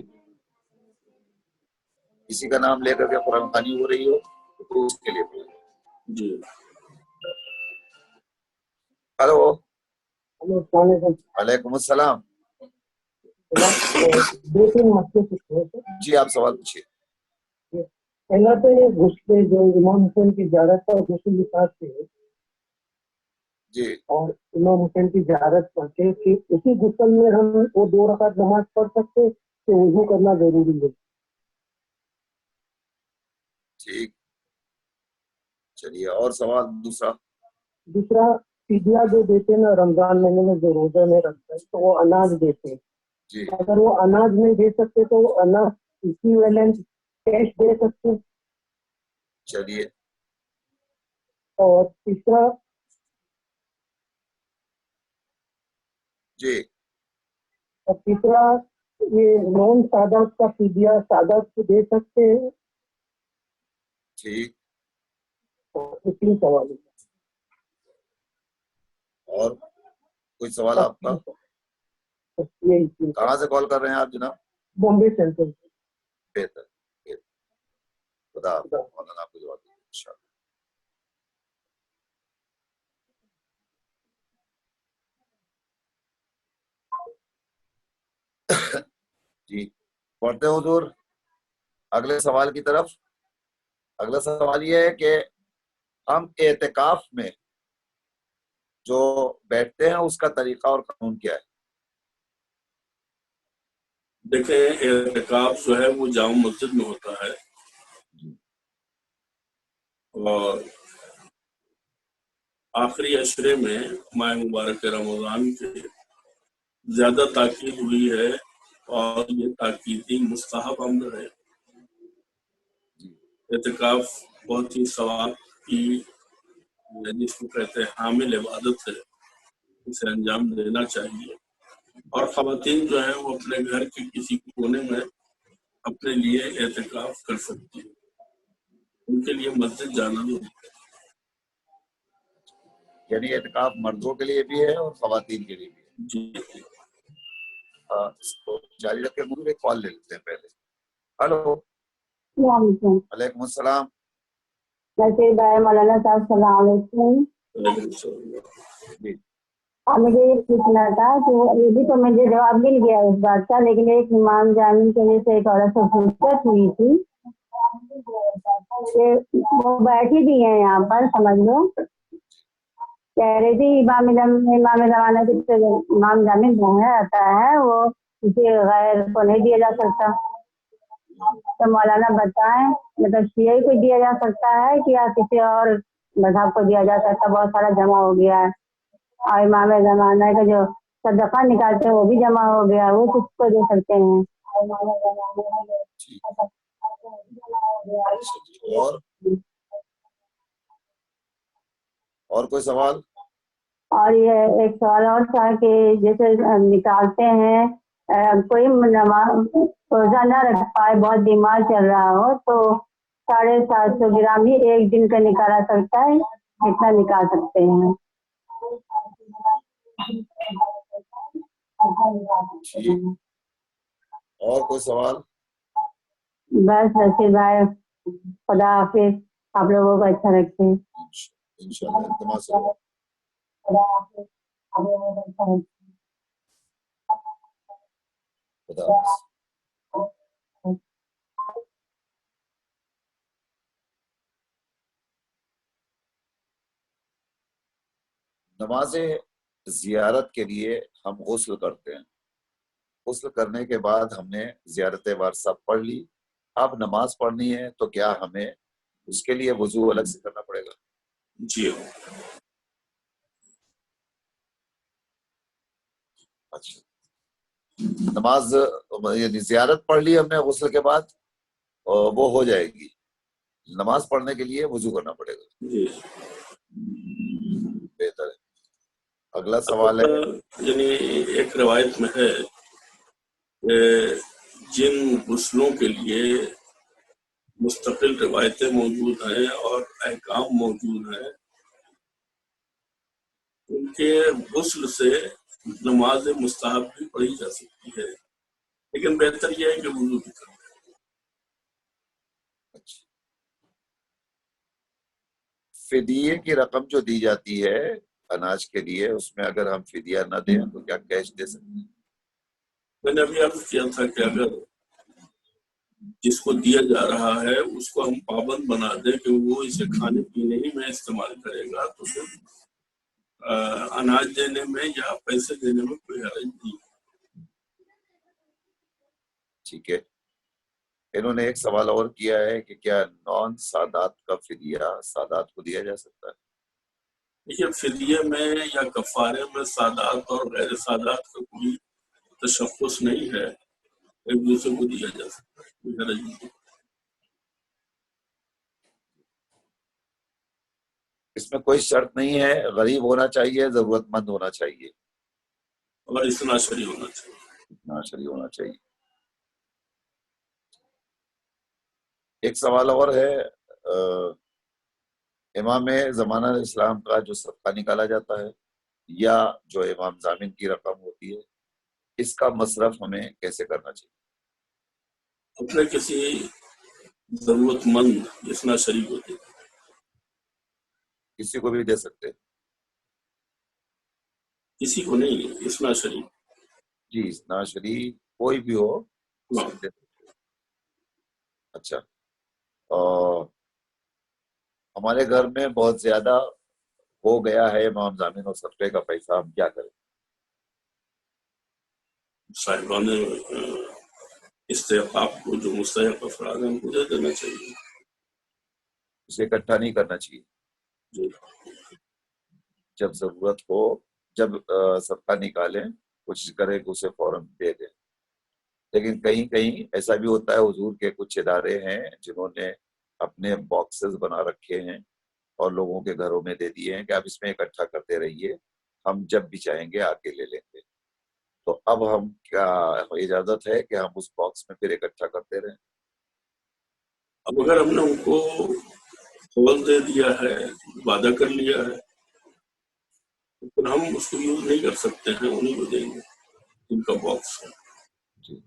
کسی کا نام لے کر کے قرآن خوانی ہو رہی ہو تو اس کے لیے پڑھیں. جی. ہلو. السلام علیکم. وعلیکم السلام. دو تین مسئلے پوچھے تھے. جی آپ سوال پوچھیے. پہلا تو یہ غسل جو امام حسین کی زیارت کا غسل نکال کے جی اور امام حسین کی زیارت کر کے کہ اسی غسل میں ہم وہ 2 رکعت نماز پڑھ سکتے کہ وضو کرنا ضروری ہے؟ ٹھیک. چلیے اور سوال دوسرا. دوسرا، فدیہ جو دیتے نا رمضان مہینے میں جو روزے میں رکھتے ہیں تو وہ اناج دیتے ہیں. جی اگر وہ اناج نہیں دے سکتے تو وہ اناج ایکویولنٹ کیش دے سکتے ہیں. چلیے. اور تیسرا، جی یہ نون سادات کا فدیہ سادات کو دے سکتے ہیں. ٹھیک. اور 3 سوال ہے. اور کوئی سوال آپ کا؟ یہی کہاں سے کال کر رہے ہیں آپ جناب؟ بامبے سینٹرل. بہتر. خدا مولانا آپ کو جواب دیں گے انشاءاللہ. جی پڑھتے ہیں حضور اگلے سوال کی طرف. اگلا سوال یہ ہے کہ ہم اعتکاف میں جو بیٹھتے ہیں اس کا طریقہ اور قانون کیا ہے؟ دیکھیں اعتکاف جو ہے وہ جامع مسجد میں ہوتا ہے، اور آخری عشرے میں ماہ مبارک رمضان کے زیادہ تاکید ہوئی ہے، اور یہ تاکیدی مستحب امر ہے. اعتکاف بہت ہی ثواب کی، جس کو کہتے ہیں حامل عبادت ہے، اسے انجام دینا چاہیے. اور خواتین جو ہیں وہ اپنے گھر کے کسی کونے میں اپنے لیے اعتکاف کر سکتی ہیں، ان کے لیے مسجد جانا نہیں. یعنی اعتکاف مردوں کے لیے بھی ہے اور خواتین کے لیے بھی ہے. جی اس کو جاری رکھے. مجھے ایک کال لے لیتے ہیں پہلے. ہلو. السلام علیکم. وعلیکم السلام. نصیر بھائی، مولانا صاحب السلام علیکم. وعلیکم السلام. جی مجھے یہ پوچھنا تھا کہ یہ بھی تو مجھے جواب مل گیا اس بات کا، لیکن ایک امام جامع کے لیے سے ایک عورت سے فرصت ہوئی تھی کہ وہ بیٹھی بھی ہیں یہاں پر، سمجھ لو کہہ رہی تھی امام زمانہ کے امام جامع جو ہے آتا ہے وہ کسی غیر کو نہیں دیا جا سکتا. تو مولانا بتائیں مطلب شیعہ کو دیا جا سکتا ہے کہ یا کسی اور مذہب کو دیا جا سکتا؟ بہت سارا جمع ہو گیا ہے، اور امام زمانہ کا جو صدقہ نکالتے ہیں وہ بھی جمع ہو گیا، وہ کس کو دے سکتے ہیں؟ اور کوئی سوال؟ اور یہ ایک سوال اور تھا کہ جیسے نکالتے ہیں کوئی روزہ نہ رکھ پائے، بہت بیمار چل رہا ہو تو 750 گرام ہی ایک دن کا نکالا سکتا ہے، کتنا نکال سکتے ہیں؟ اور کوئی سوال؟ بس نصیر بھائی، خدا حافظ، آپ لوگوں کو اچھا رکھیں. انشاءاللہ التماس ہے. خدا حافظ. نماز زیارت کے لیے ہم غسل کرتے ہیں. غسل کرنے کے بعد ہم نے زیارت وارثہ پڑھ لی. اب نماز پڑھنی ہے تو کیا ہمیں اس کے لیے وضو الگ سے کرنا پڑے گا؟ جی. اچھا. نماز یعنی زیارت پڑھ لی ہم نے غسل کے بعد وہ ہو جائے گی. نماز پڑھنے کے لیے وضو کرنا پڑے گا. جی بہتر ہے. اگلا سوال ہے. یعنی ایک روایت میں ہے کہ جن غسلوں کے لیے مستقل روایتیں موجود ہیں اور احکام موجود ہیں ان کے غسل سے نماز مستحب بھی پڑھی جا سکتی ہے، لیکن بہتر یہ ہے کہ وضو بھی کریں. فدیے کی رقم جو دی جاتی ہے اناج کے لیے، اس میں اگر ہم فدیہ نہ دیں تو کیا کیش دے سکتے ہیں؟ میں نے ابھی عرض کیا تھا کہ اگر جس کو دیا جا رہا ہے اس کو ہم پابند بنا دیں کہ وہ اسے کھانے پینے ہی میں استعمال کرے گا تو پھر اناج دینے میں یا پیسے دینے میں کوئی حرج نہیں. ٹھیک ہے. انہوں نے ایک سوال اور کیا ہے کہ کیا نان سادات کا فدیہ سادات کو دیا جا سکتا ہے؟ دیکھیے فدیے میں یا کفارے میں سادات اور غیر سادات کا کوئی تشخص نہیں ہے، ایک دوسرے کو دیا جا سکتا ہے، کوئی حرج نہیں. اس میں کوئی شرط نہیں ہے، غریب ہونا چاہیے، ضرورت مند ہونا چاہیے، اور اتنا شریع ہونا چاہیے. اتنا شریع ہونا چاہیے. ایک سوال اور ہے. امام زمانہ اسلام کا جو صدقہ نکالا جاتا ہے یا جو امام ضامن کی رقم ہوتی ہے، اس کا مصرف ہمیں کیسے کرنا چاہیے؟ اپنے کسی ضرورت مند اتنا شریع ہوتے کسی کو بھی دے سکتے ہیں؟ کسی کو نہیں، اتنا شریع. جی اتنا شریع کوئی بھی ہو اس ہاں. کو دے سکتے ہیں. اچھا. اور ہمارے گھر میں بہت زیادہ ہو گیا ہے امام ضامن اور صدقے کا پیسہ، ہم کیا کریں؟ صاحبان استحقاق کو جو مستحق افراد ہیں ان کو دے دینا چاہیے. اسے اکٹھا نہیں کرنا چاہیے. جی. جب ضرورت ہو، جب صدقہ نکالیں کوشش کریں کہ اسے فوراً دے دیں. لیکن کہیں کہیں ایسا بھی ہوتا ہے، حضور کے کچھ ادارے ہیں جنہوں نے اپنے باکسز بنا رکھے ہیں اور لوگوں کے گھروں میں دے دیے ہیں کہ آپ اس میں اکٹھا کرتے رہیے، ہم جب بھی چاہیں گے آ کے لے لیں گے. تو اب ہم کیا اجازت ہے کہ ہم اس باکس میں پھر اکٹھا کرتے رہیں؟ اب اگر ہم نے ان کو قول دے دیا ہے، وعدہ کر لیا ہے، تو پھر ہم اس کو یوز نہیں کر سکتے ہیں، انہیں کو دیں گے ان کا باکس ہے. جی.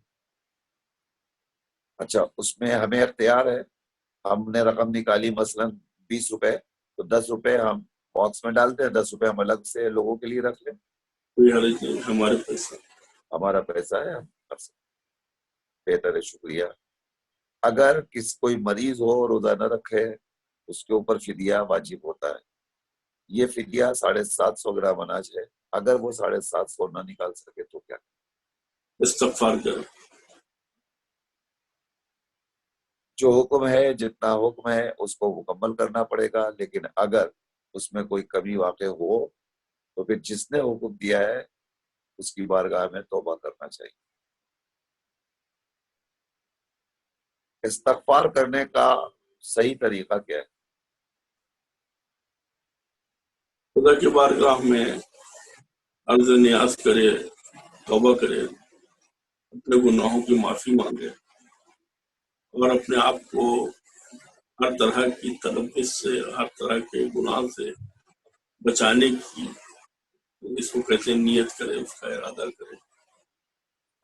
اچھا اس میں ہمیں اختیار ہے، ہم نے رقم نکالی مثلاً 20 روپے، تو 10 روپے ہم باکس میں ڈالتے ہیں، 10 روپے ہم الگ سے لوگوں کے لیے رکھ لیں. کوئی حرج نہیں، ہمارے پیسے. ہمارا پیسہ ہے، ہم کر سکتے. بہتر ہے، شکریہ. اگر کوئی مریض ہو روزہ نہ رکھے، اس کے اوپر فدیہ واجب ہوتا ہے. یہ فدیہ 750 گرام اناج ہے، اگر وہ 750 نہ نکال سکے تو کیا؟ استغفار کریں. جو حکم ہے، جتنا حکم ہے اس کو مکمل کرنا پڑے گا، لیکن اگر اس میں کوئی کمی واقع ہو تو پھر جس نے حکم دیا ہے اس کی بارگاہ میں توبہ کرنا چاہیے. استغفار کرنے کا صحیح طریقہ کیا ہے؟ خدا کی بارگاہ میں عرض نیاز کرے، توبہ کرے، اپنے گناہوں کی معافی مانگے اور اپنے آپ کو ہر طرح کی تلبس سے، ہر طرح کے گناہ سے بچانے کی، اس کو کہتے ہیں نیت کرے، اس کا ارادہ کرے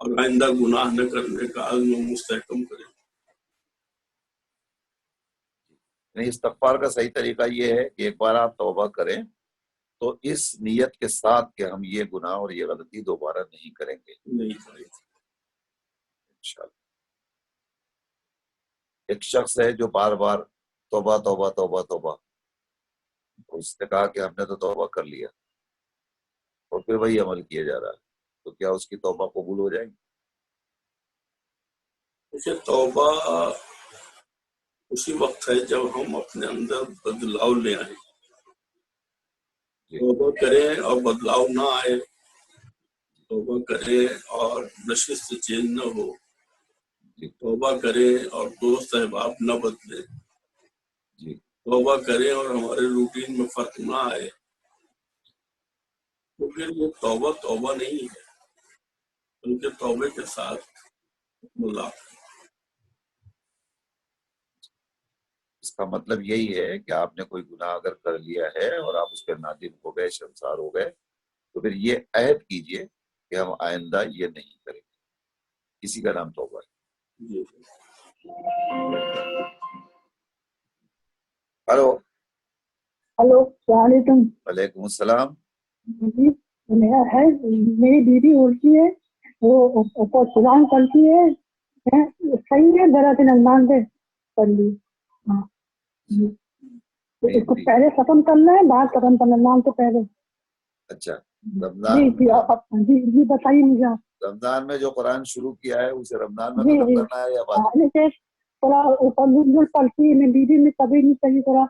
اور آئندہ گناہ نہ کرنے کا عزم مستحکم کرے. یعنی استغفار کا صحیح طریقہ یہ ہے کہ ایک بار آپ توبہ کریں تو اس نیت کے ساتھ کہ ہم یہ گناہ اور یہ غلطی دوبارہ نہیں کریں گے انشاءاللہ۔ ایک شخص ہے جو بار بار توبہ توبہ توبہ توبہ، اس نے کہا کہ ہم نے تو توبہ کر لیا اور پھر وہی عمل کیا جا رہا ہے، تو کیا اس کی توبہ قبول ہو جائے گی؟ اسے توبہ اسی وقت ہے جب ہم اپنے اندر بدلاؤ لے آئیں، توبہ کریں اور بدلاؤ نہ آئے، توبہ کریں اور نشست سے چینج نہ ہو، توبہ کریں اور دوست احباب نہ بدلے، توبہ کریں اور ہمارے روٹین میں فرق نہ آئے، تو پھر یہ توبہ توبہ نہیں ہے بلکہ توبے کے ساتھ ملاقات۔ اس کا مطلب یہی ہے کہ آپ نے کوئی گناہ اگر کر لیا ہے اور آپ اس پہ نادم ہو گئے، شرمسار ہو گئے، تو پھر یہ عہد کیجئے کہ ہم آئندہ یہ نہیں کریں گے، اسی کا نام توبہ ہے۔ ہلو ہلو، السلام علیکم۔ وعلیکم السلام۔ جی میرا ہے، میری بیوی اڑتی ہے، وہ قرآن پڑھتی ہے، صحیح ہے، درخت رمضان پہ پڑھ لی۔ ہاں جی، اس کو پہلے ختم کرنا ہے، بعد ختم کرنا، رمضان سے پہلے۔ اچھا، جی جی جی بتائیے مجھے آپ۔ رمضان میں جو قرآن شروع کیا ہے اسے رمضان میں جی ختم جی کرنا ہے یا بعد؟ جیسے تھوڑا لو پلتی ہے، میں بیوی میں کبھی نہیں صحیح تھوڑا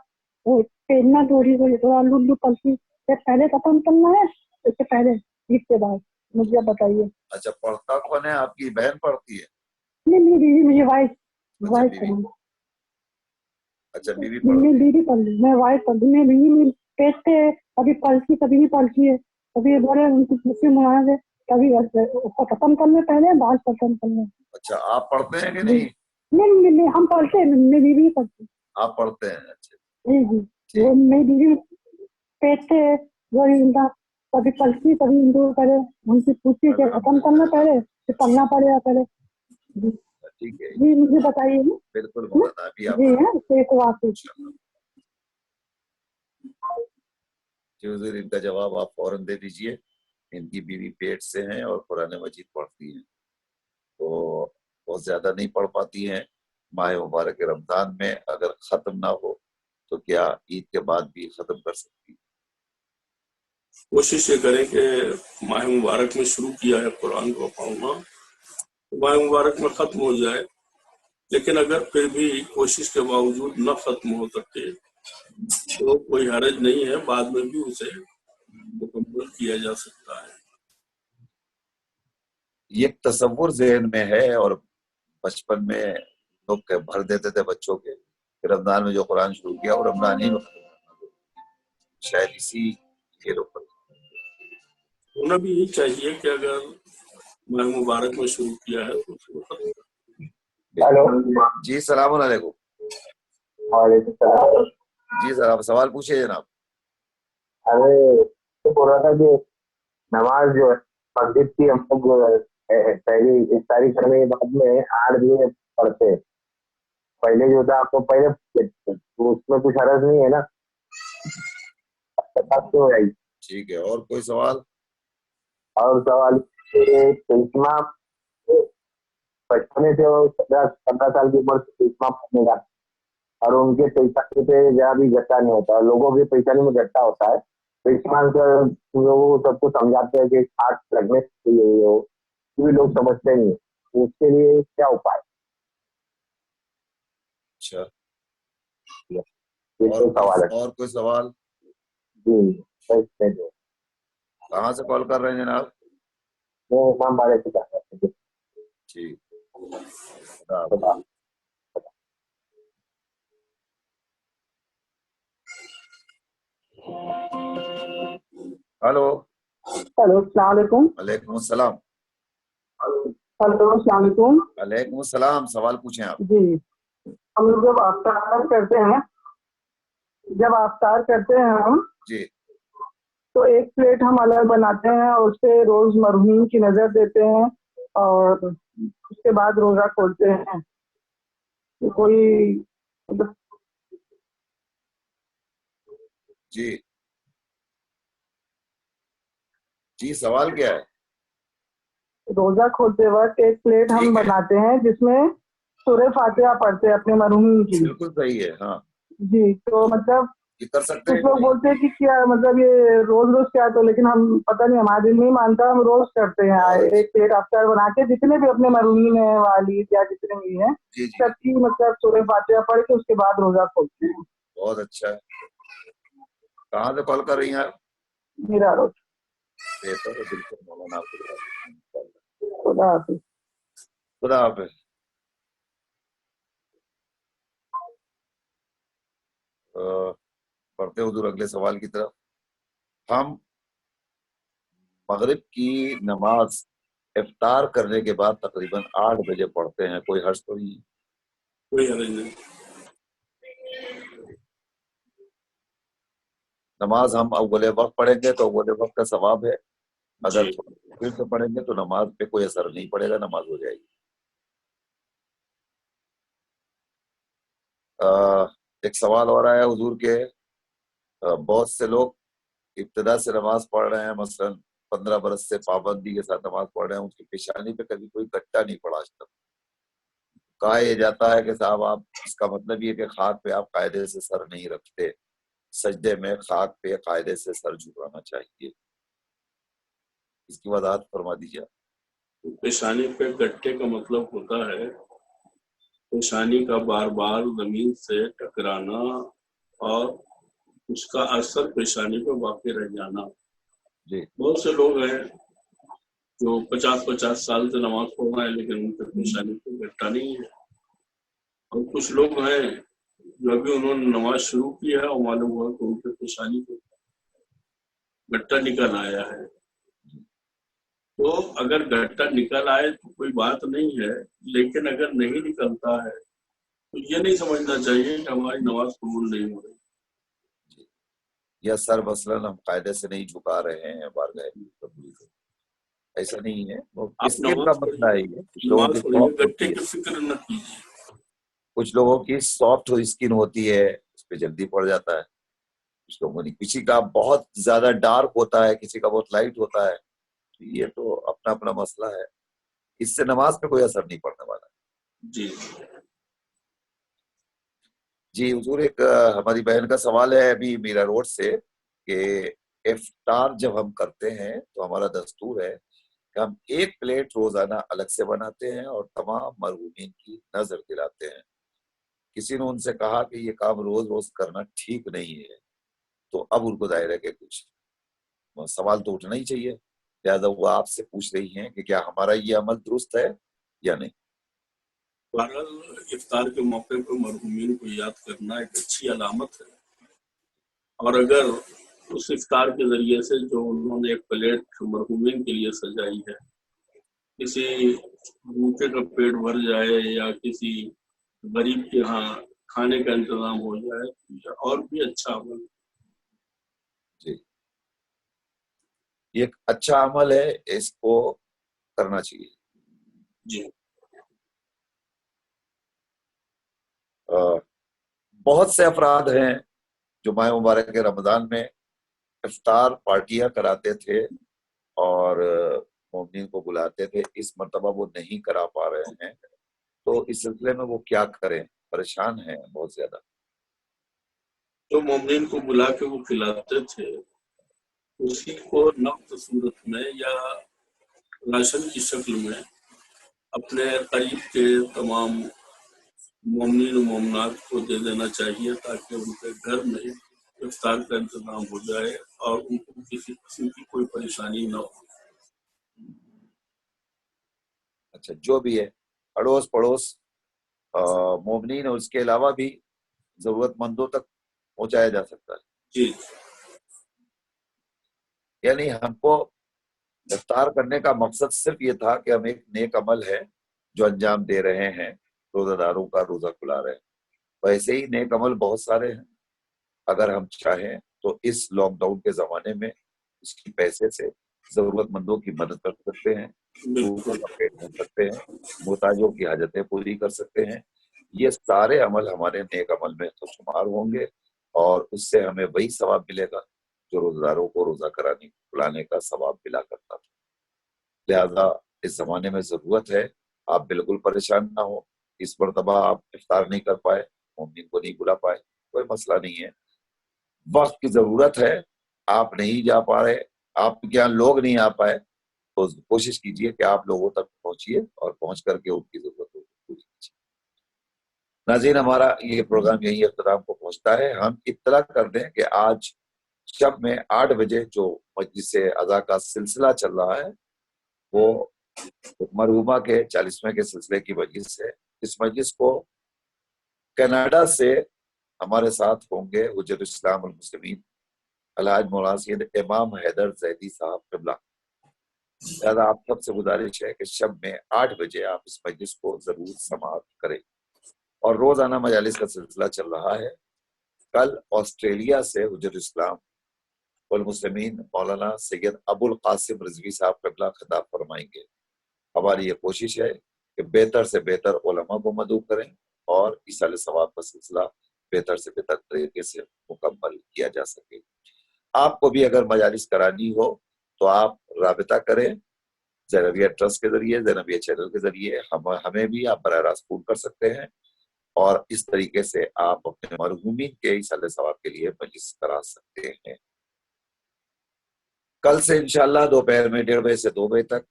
وہ پھیلنا تھوڑی تھوڑا لو پلتی، پہلے ختم کرنا ہے اس سے پہلے عید کے بعد؟ مجھے بتائیے۔ اچھا، پڑھتا کون ہے؟ آپ کی بہن پڑھتی ہے؟ نہیں میری بیوی، مجھے وائف بیوی، کروں۔ اچھا بیوی میں پڑھتی ہے۔ بیوی پڑھ لی، میں وائف پڑھ لی، میں بیوی پیٹ سے کبھی پلتی کبھی نہیں پلتی ہے، کبھی بڑے ان کی خوشی منانا ہے، کبھی اس کو ختم کرنے پہلے بعد ختم کرنے۔ اچھا آپ پڑھتے ہیں کہ جی نہیں؟ نہیں ہم پڑھتے ہیں، میں بیوی پڑھتی۔ آپ پڑھتے ہیں؟ اچھا جی جی، وہ میری بیوی پیٹ سے وہ کبھی پلتی کبھی اندور کرے، ان کی خوشی سے ختم کرنا پہلے پھر پڑھنا پڑے گا پہلے۔ ٹھیک ہے، جی مجھے بتائیے۔ بالکل مولانا، ابھی آپ جی ہاں، ایک واقعی۔ جی حضور، ان کا جواب آپ فوراً دے دیجئے۔ ان کی بیوی پیٹ سے ہیں اور قرآن مجید پڑھتی ہیں، تو بہت زیادہ نہیں پڑھ پاتی ہیں۔ ماہ مبارک رمضان میں اگر ختم نہ ہو تو کیا عید کے بعد بھی ختم کر سکتی؟ کوشش یہ کریں کہ ماہ مبارک میں شروع کیا ہے قرآن کو پڑھنا، ماہ مبارک میں ختم ہو جائے، لیکن اگر پھر بھی کوشش کے باوجود نہ ختم ہو سکے تو کوئی حرج نہیں ہے، بعد میں بھی اسے مکمل کیا جا سکتا ہے۔ یہ ایک تصور ذہن میں ہے، اور بچپن میں لوگ بھر دیتے تھے بچوں کے کہ رمضان میں جو قرآن شروع کیا وہ رمضان ہی میں ختم کرنا، شاید اسی کے اوپر ہونا بھی یہی چاہیے کہ اگر ماہ مبارک میں شروع کیا ہے تو اس کو ختم کرنا۔ ہیلو، جی السلام علیکم۔ وعلیکم السلام۔ جی سر، آپ سوال پوچھیے جناب۔ ارے یہ بول رہا تھا کہ نماز جو ہے مسجد کی ہم لوگ پہلی افطاری کرنے کے بعد میں 8 دن پڑھتے، پہلے جو تھا آپ کو پہلے اس میں کچھ حرج نہیں ہے نا؟ ہو جائے گی۔ ٹھیک ہے، اور کوئی سوال؟ اور سوال چشمہ بچپنے سے 15 سال کی عمر سے چشمہ پڑھنے کا، اور ان کے پیشانی پہ ذرا بھی گٹا نہیں ہوتا، لوگوں کے پیشانی میں گٹا ہوتا ہے، چشمہ لوگوں کو سب کو سمجھاتے ہیں کہ آنکھ لگنے سے یہ ہو، بھی لوگ سمجھتے نہیں، اس کے لیے کیا اپائے؟ اچھا، یہ تو سوال ہے۔ اور کوئی سوال؟ جی، کہاں سے کال کر رہے ہیں جناب؟ میں امام بارے سے کہتا ہوں۔ ٹھیک، خدا حافظ۔ ہلو، ہلو السلام علیکم۔ وعلیکم السلام۔ ہلو السلام علیکم۔ وعلیکم السلام، سوال پوچھیں آپ۔ جی ہم لوگ جب افطار کرتے ہیں ہم جی تو ایک پلیٹ ہم الگ بناتے ہیں اور اس سے روز مرحوم کی نظر دیتے ہیں اور اس کے بعد روزہ کھولتے ہیں۔ کوئی جی جی سوال کیا ہے؟ روزہ کھولتے وقت ایک پلیٹ ہم ٹھیک ہے، بناتے ہیں جس میں سورہ فاتحہ پڑھتے ہیں اپنے مرحومین کی. بالکل صحیح ہے. ہاں جی تو مطلب یہ کر سکتے کچھ ہیں کہ لوگ نہیں؟ بولتے ہیں کہ کیا مطلب یہ روز روز کیا، تو لیکن ہم پتہ نہیں، ہمارا دل نہیں مانتا، ہم روز کرتے ہیں. بہت اچھا. ایک پلیٹ افطار بنا کے جتنے بھی اپنے مرحومین ہیں، والد یا جتنے بھی ہیں، جی جی سب کی مطلب سورہ فاتحہ پڑھ کے اس کے بعد روزہ کھولتے ہیں. بہت اچھا ہے. کہاں سے کال کر رہی ہیں آپ؟ میرا روز. بہتر ہے، بالکل. مولانا آپ کو خدا حافظ. خدا حافظ. پڑھتے حضور اگلے سوال کی طرف. ہم مغرب کی نماز افطار کرنے کے بعد تقریباً 8 بجے پڑھتے ہیں، کوئی حرج تو نہیں؟ کوئی حرج نہیں. نماز ہم اول وقت پڑھیں گے تو اول وقت کا ثواب ہے، اگر جی تھوڑا پھر سے پڑھیں گے تو نماز پہ کوئی اثر نہیں پڑے گا، نماز ہو جائے گی. ایک سوال اور آیا حضور کے، بہت سے لوگ ابتدا سے نماز پڑھ رہے ہیں، مثلا 15 برس سے پابندی کے ساتھ نماز پڑھ رہے ہیں، ان کی پیشانی پہ کبھی کوئی گٹا نہیں پڑا آج تک. کہا یہ جاتا ہے کہ صاحب آپ، اس کا مطلب یہ کہ خاک پہ آپ قاعدے سے سر نہیں رکھتے، سجدے میں خاک پہ قاعدے سے سر جھکانا چاہیے. اس کی وضاحت فرما دیجیے. پیشانی پہ گٹے کا مطلب ہوتا ہے پیشانی کا بار بار زمین سے ٹکرانا اور اس کا اثر پیشانی پہ واقع رہ جانا. جی بہت سے لوگ ہیں جو 50 سال سے نماز پڑھ رہے ہیں لیکن ان پہ پیشانی پہ گٹا نہیں ہے، اور کچھ لوگ ہیں جو ابھی انہوں نے نماز شروع کی ہے اور معلوم ہوا کہ ان پہ پیشانی پہ گٹا نکل آیا ہے. تو اگر گٹا نکل آئے تو کوئی بات نہیں ہے، لیکن اگر نہیں نکلتا ہے تو یہ نہیں سمجھنا چاہیے کہ ہماری نماز قبول نہیں ہو رہی. یا سر مثلاً ہم قاعدے سے نہیں جھکا رہے ہیں بارگاہ قبول سے، ایسا نہیں ہے. وہ آپ اسکن کا نماز مسئلہ ہے، یہ کچھ لوگوں کی نماز پڑھیے، سافٹ ہوتی گٹے ہے، کی فکر نہ کیجیے. کچھ لوگوں کی سافٹ اسکن ہوتی ہے، اس پہ جلدی پڑ جاتا ہے. کچھ لوگوں کی، کسی کا بہت زیادہ ڈارک ہوتا ہے، کسی کا بہت لائٹ ہوتا ہے. یہ تو اپنا اپنا مسئلہ ہے، اس سے نماز پہ کوئی اثر نہیں پڑنے والا. جی جی حضور، ایک ہماری بہن کا سوال ہے ابھی میرا روڈ سے، کہ افطار جب ہم کرتے ہیں تو ہمارا دستور ہے کہ ہم ایک پلیٹ روزانہ الگ سے بناتے ہیں اور تمام مرحومین کی نظر دلاتے ہیں. کسی نے ان سے کہا کہ یہ کام روز روز کرنا ٹھیک نہیں ہے، تو اب ان کو ظاہر ہے کہ کچھ سوال تو اٹھنا ہی چاہیے، لہٰذا وہ آپ سے پوچھ رہی ہیں کہ کیا ہمارا یہ عمل درست ہے یا نہیں. بہرحال افطار کے موقع پر مرحومین کو یاد کرنا ایک اچھی علامت ہے، اور اگر اس افطار کے ذریعے سے جو انہوں نے ایک پلیٹ مرحومین کے لیے سجائی ہے، کسی بھوکے کا پیٹ بھر جائے یا کسی غریب کے ہاں کھانے کا انتظام ہو جائے تو یہ اور بھی اچھا عمل. جی یہ ایک اچھا عمل ہے، اس کو کرنا چاہیے. جی بہت سے افراد ہیں جو ماہ مبارک کے رمضان میں افطار پارٹیاں کراتے تھے اور مومنین کو بلاتے تھے، اس مرتبہ وہ نہیں کرا پا رہے ہیں، تو اس سلسلے میں وہ کیا کریں؟ پریشان ہیں بہت زیادہ. جو مومنین کو بلا کے وہ کھلاتے تھے اسی کو نقد صورت میں یا راشن کی شکل میں اپنے قریب کے تمام مومنین و مومنات کو دے دینا چاہیے تاکہ ان کے گھر میں افطار کا انتظام ہو جائے اور ان کو کسی قسم کی کوئی پریشانی نہ ہو. اچھا، جو بھی ہے اڑوس پڑوس مومنین اور اس کے علاوہ بھی ضرورت مندوں تک پہنچایا جا سکتا ہے. جی یعنی ہم کو افطار کرنے کا مقصد صرف یہ تھا کہ ہم ایک نیک عمل ہے جو انجام دے رہے ہیں، روزہ داروں کا روزہ کھلا رہے ہیں. ویسے ہی نیک عمل بہت سارے ہیں، اگر ہم چاہیں تو اس لاک ڈاؤن کے زمانے میں اس کی پیسے سے ضرورت مندوں کی مدد کر سکتے ہیں، بھوکوں کا پیٹ بھر سکتے ہیں، محتاجوں کی حاجتیں پوری کر سکتے ہیں. یہ سارے عمل ہمارے نیک عمل میں تو شمار ہوں گے، اور اس سے ہمیں وہی ثواب ملے گا جو روزداروں کو روزہ کھلانے کا ثواب ملا کرتا تھا. لہذا اس زمانے میں ضرورت ہے آپ بالکل پریشان نہ ہو. اس مرتبہ آپ افطار نہیں کر پائے، مومنین کو نہیں بلا پائے، کوئی مسئلہ نہیں ہے. وقت کی ضرورت ہے، آپ نہیں جا پا رہے، آپ کے یہاں لوگ نہیں آ پائے، تو کوشش کیجئے کہ آپ لوگوں تک پہنچیے اور پہنچ کر کے ان کی ضرورت کو پوری کیجیے. ناظرین، ہمارا یہ پروگرام یہی اختتام کو پہنچتا ہے. ہم اطلاع کر دیں کہ آج شب میں 8 بجے جو مجلس اذا کا سلسلہ چل رہا ہے وہ مرحومہ کے 40ویں کے سلسلے کی مجلس ہے. اس مجلس کو کینیڈا سے ہمارے ساتھ ہوں گے حجت الاسلام والمسلمین الحاج مولانا سید امام حیدر زیدی صاحب قبلہ. لہٰذا آپ سب سے گزارش ہے کہ شب میں 8 بجے آپ اس مجلس کو ضرور سماعت کریں. اور روزانہ مجالس کا سلسلہ چل رہا ہے. کل آسٹریلیا سے حجت الاسلام والمسلمین مولانا سید ابو القاسم رضوی صاحب قبلہ خطاب فرمائیں گے. ہماری یہ کوشش ہے کہ بہتر سے بہتر علماء کو مدعو کریں اور ایصال ثواب کا سلسلہ بہتر سے بہتر طریقے سے مکمل کیا جا سکے. آپ کو بھی اگر مجالس کرانی ہو تو آپ رابطہ کریں زینبیہ ٹرسٹ کے ذریعے، زینبیہ چینل کے ذریعے. ہمیں بھی آپ براہ راست فون کر سکتے ہیں اور اس طریقے سے آپ اپنے مرحومین کے ایصال ثواب کے لیے مجلس کرا سکتے ہیں. کل سے انشاءاللہ دوپہر میں 1:30 بجے سے 2 بجے تک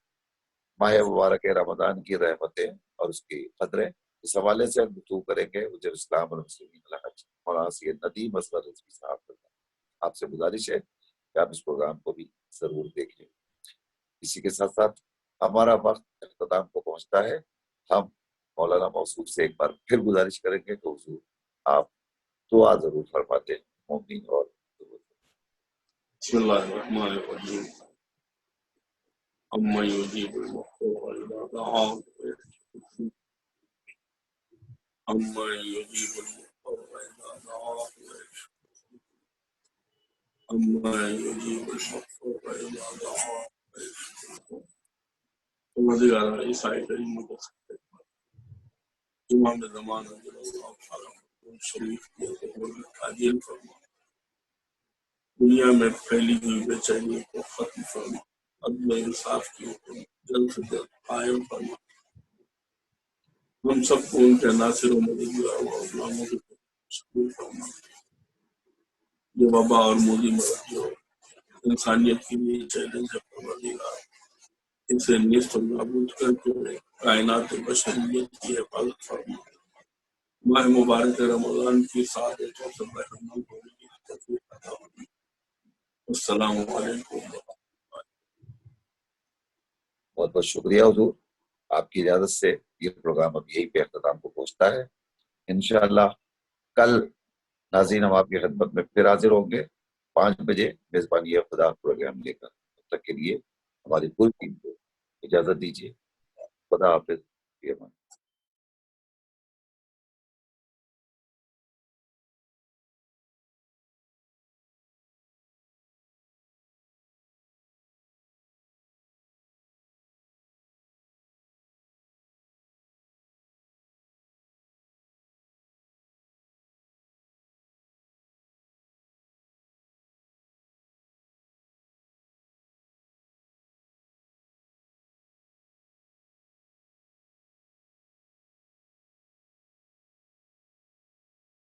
ماہ مبارک رمضان کی رحمتیں اور اس کی قدریں، اس حوالے سے ہم گفتگو کریں گے. حجت الاسلام والمسلمین الحاج مولانا سید ندیم اصغر رضوی صاحب. آپ سے گزارش ہے کہ آپ اس پروگرام کو بھی ضرور دیکھیں. اسی کے ساتھ ساتھ ہمارا وقت اختتام کو پہنچتا ہے. ہم مولانا موصوف سے ایک بار پھر گزارش کریں گے کہ حضور آپ دعا ضرور فرماتے ہیں مومنین اور بسم اللہ الرحمن الرحیم. اما یجیب المضطر اذا دعاه اما یجیب المضطر اذا دعاه اما یجیب المضطر اذا دعاه. پروردگار عیسائی کریم امام زمان رضی اللہ تعالیٰ شریف کی تعجیل فرما. دنیا میں پھیلی ہوئی بے چینی کو ختم فرما. عدل انصاف کی حکم جلد سے جلد قائم فرما. ہم سب کو ان کے ناصر و مددگار اور غلاموں کے شکر فرما. یہ وبا اور مودی مرض جو انسانیت کے لیے چیلنج ہے، پروردگار اسے نیست و نابود کر کے کائنات بشریت کی حفاظت فرما. ماہ مبارک رمضان کی سعادتوں سے محروم ہونے کی توفیق عطا فرما. السلام علیکم. بہت بہت شکریہ حضور. آپ کی اجازت سے یہ پروگرام اب یہی پہ اختتام کو پہنچتا ہے. انشاءاللہ کل ناظرین ہم آپ کی خدمت میں پھر حاضر ہوں گے 5 بجے میزبانی خدا پروگرام لے کر. تب تک کے لیے ہماری پوری ٹیم کو اجازت دیجیے. خدا حافظ.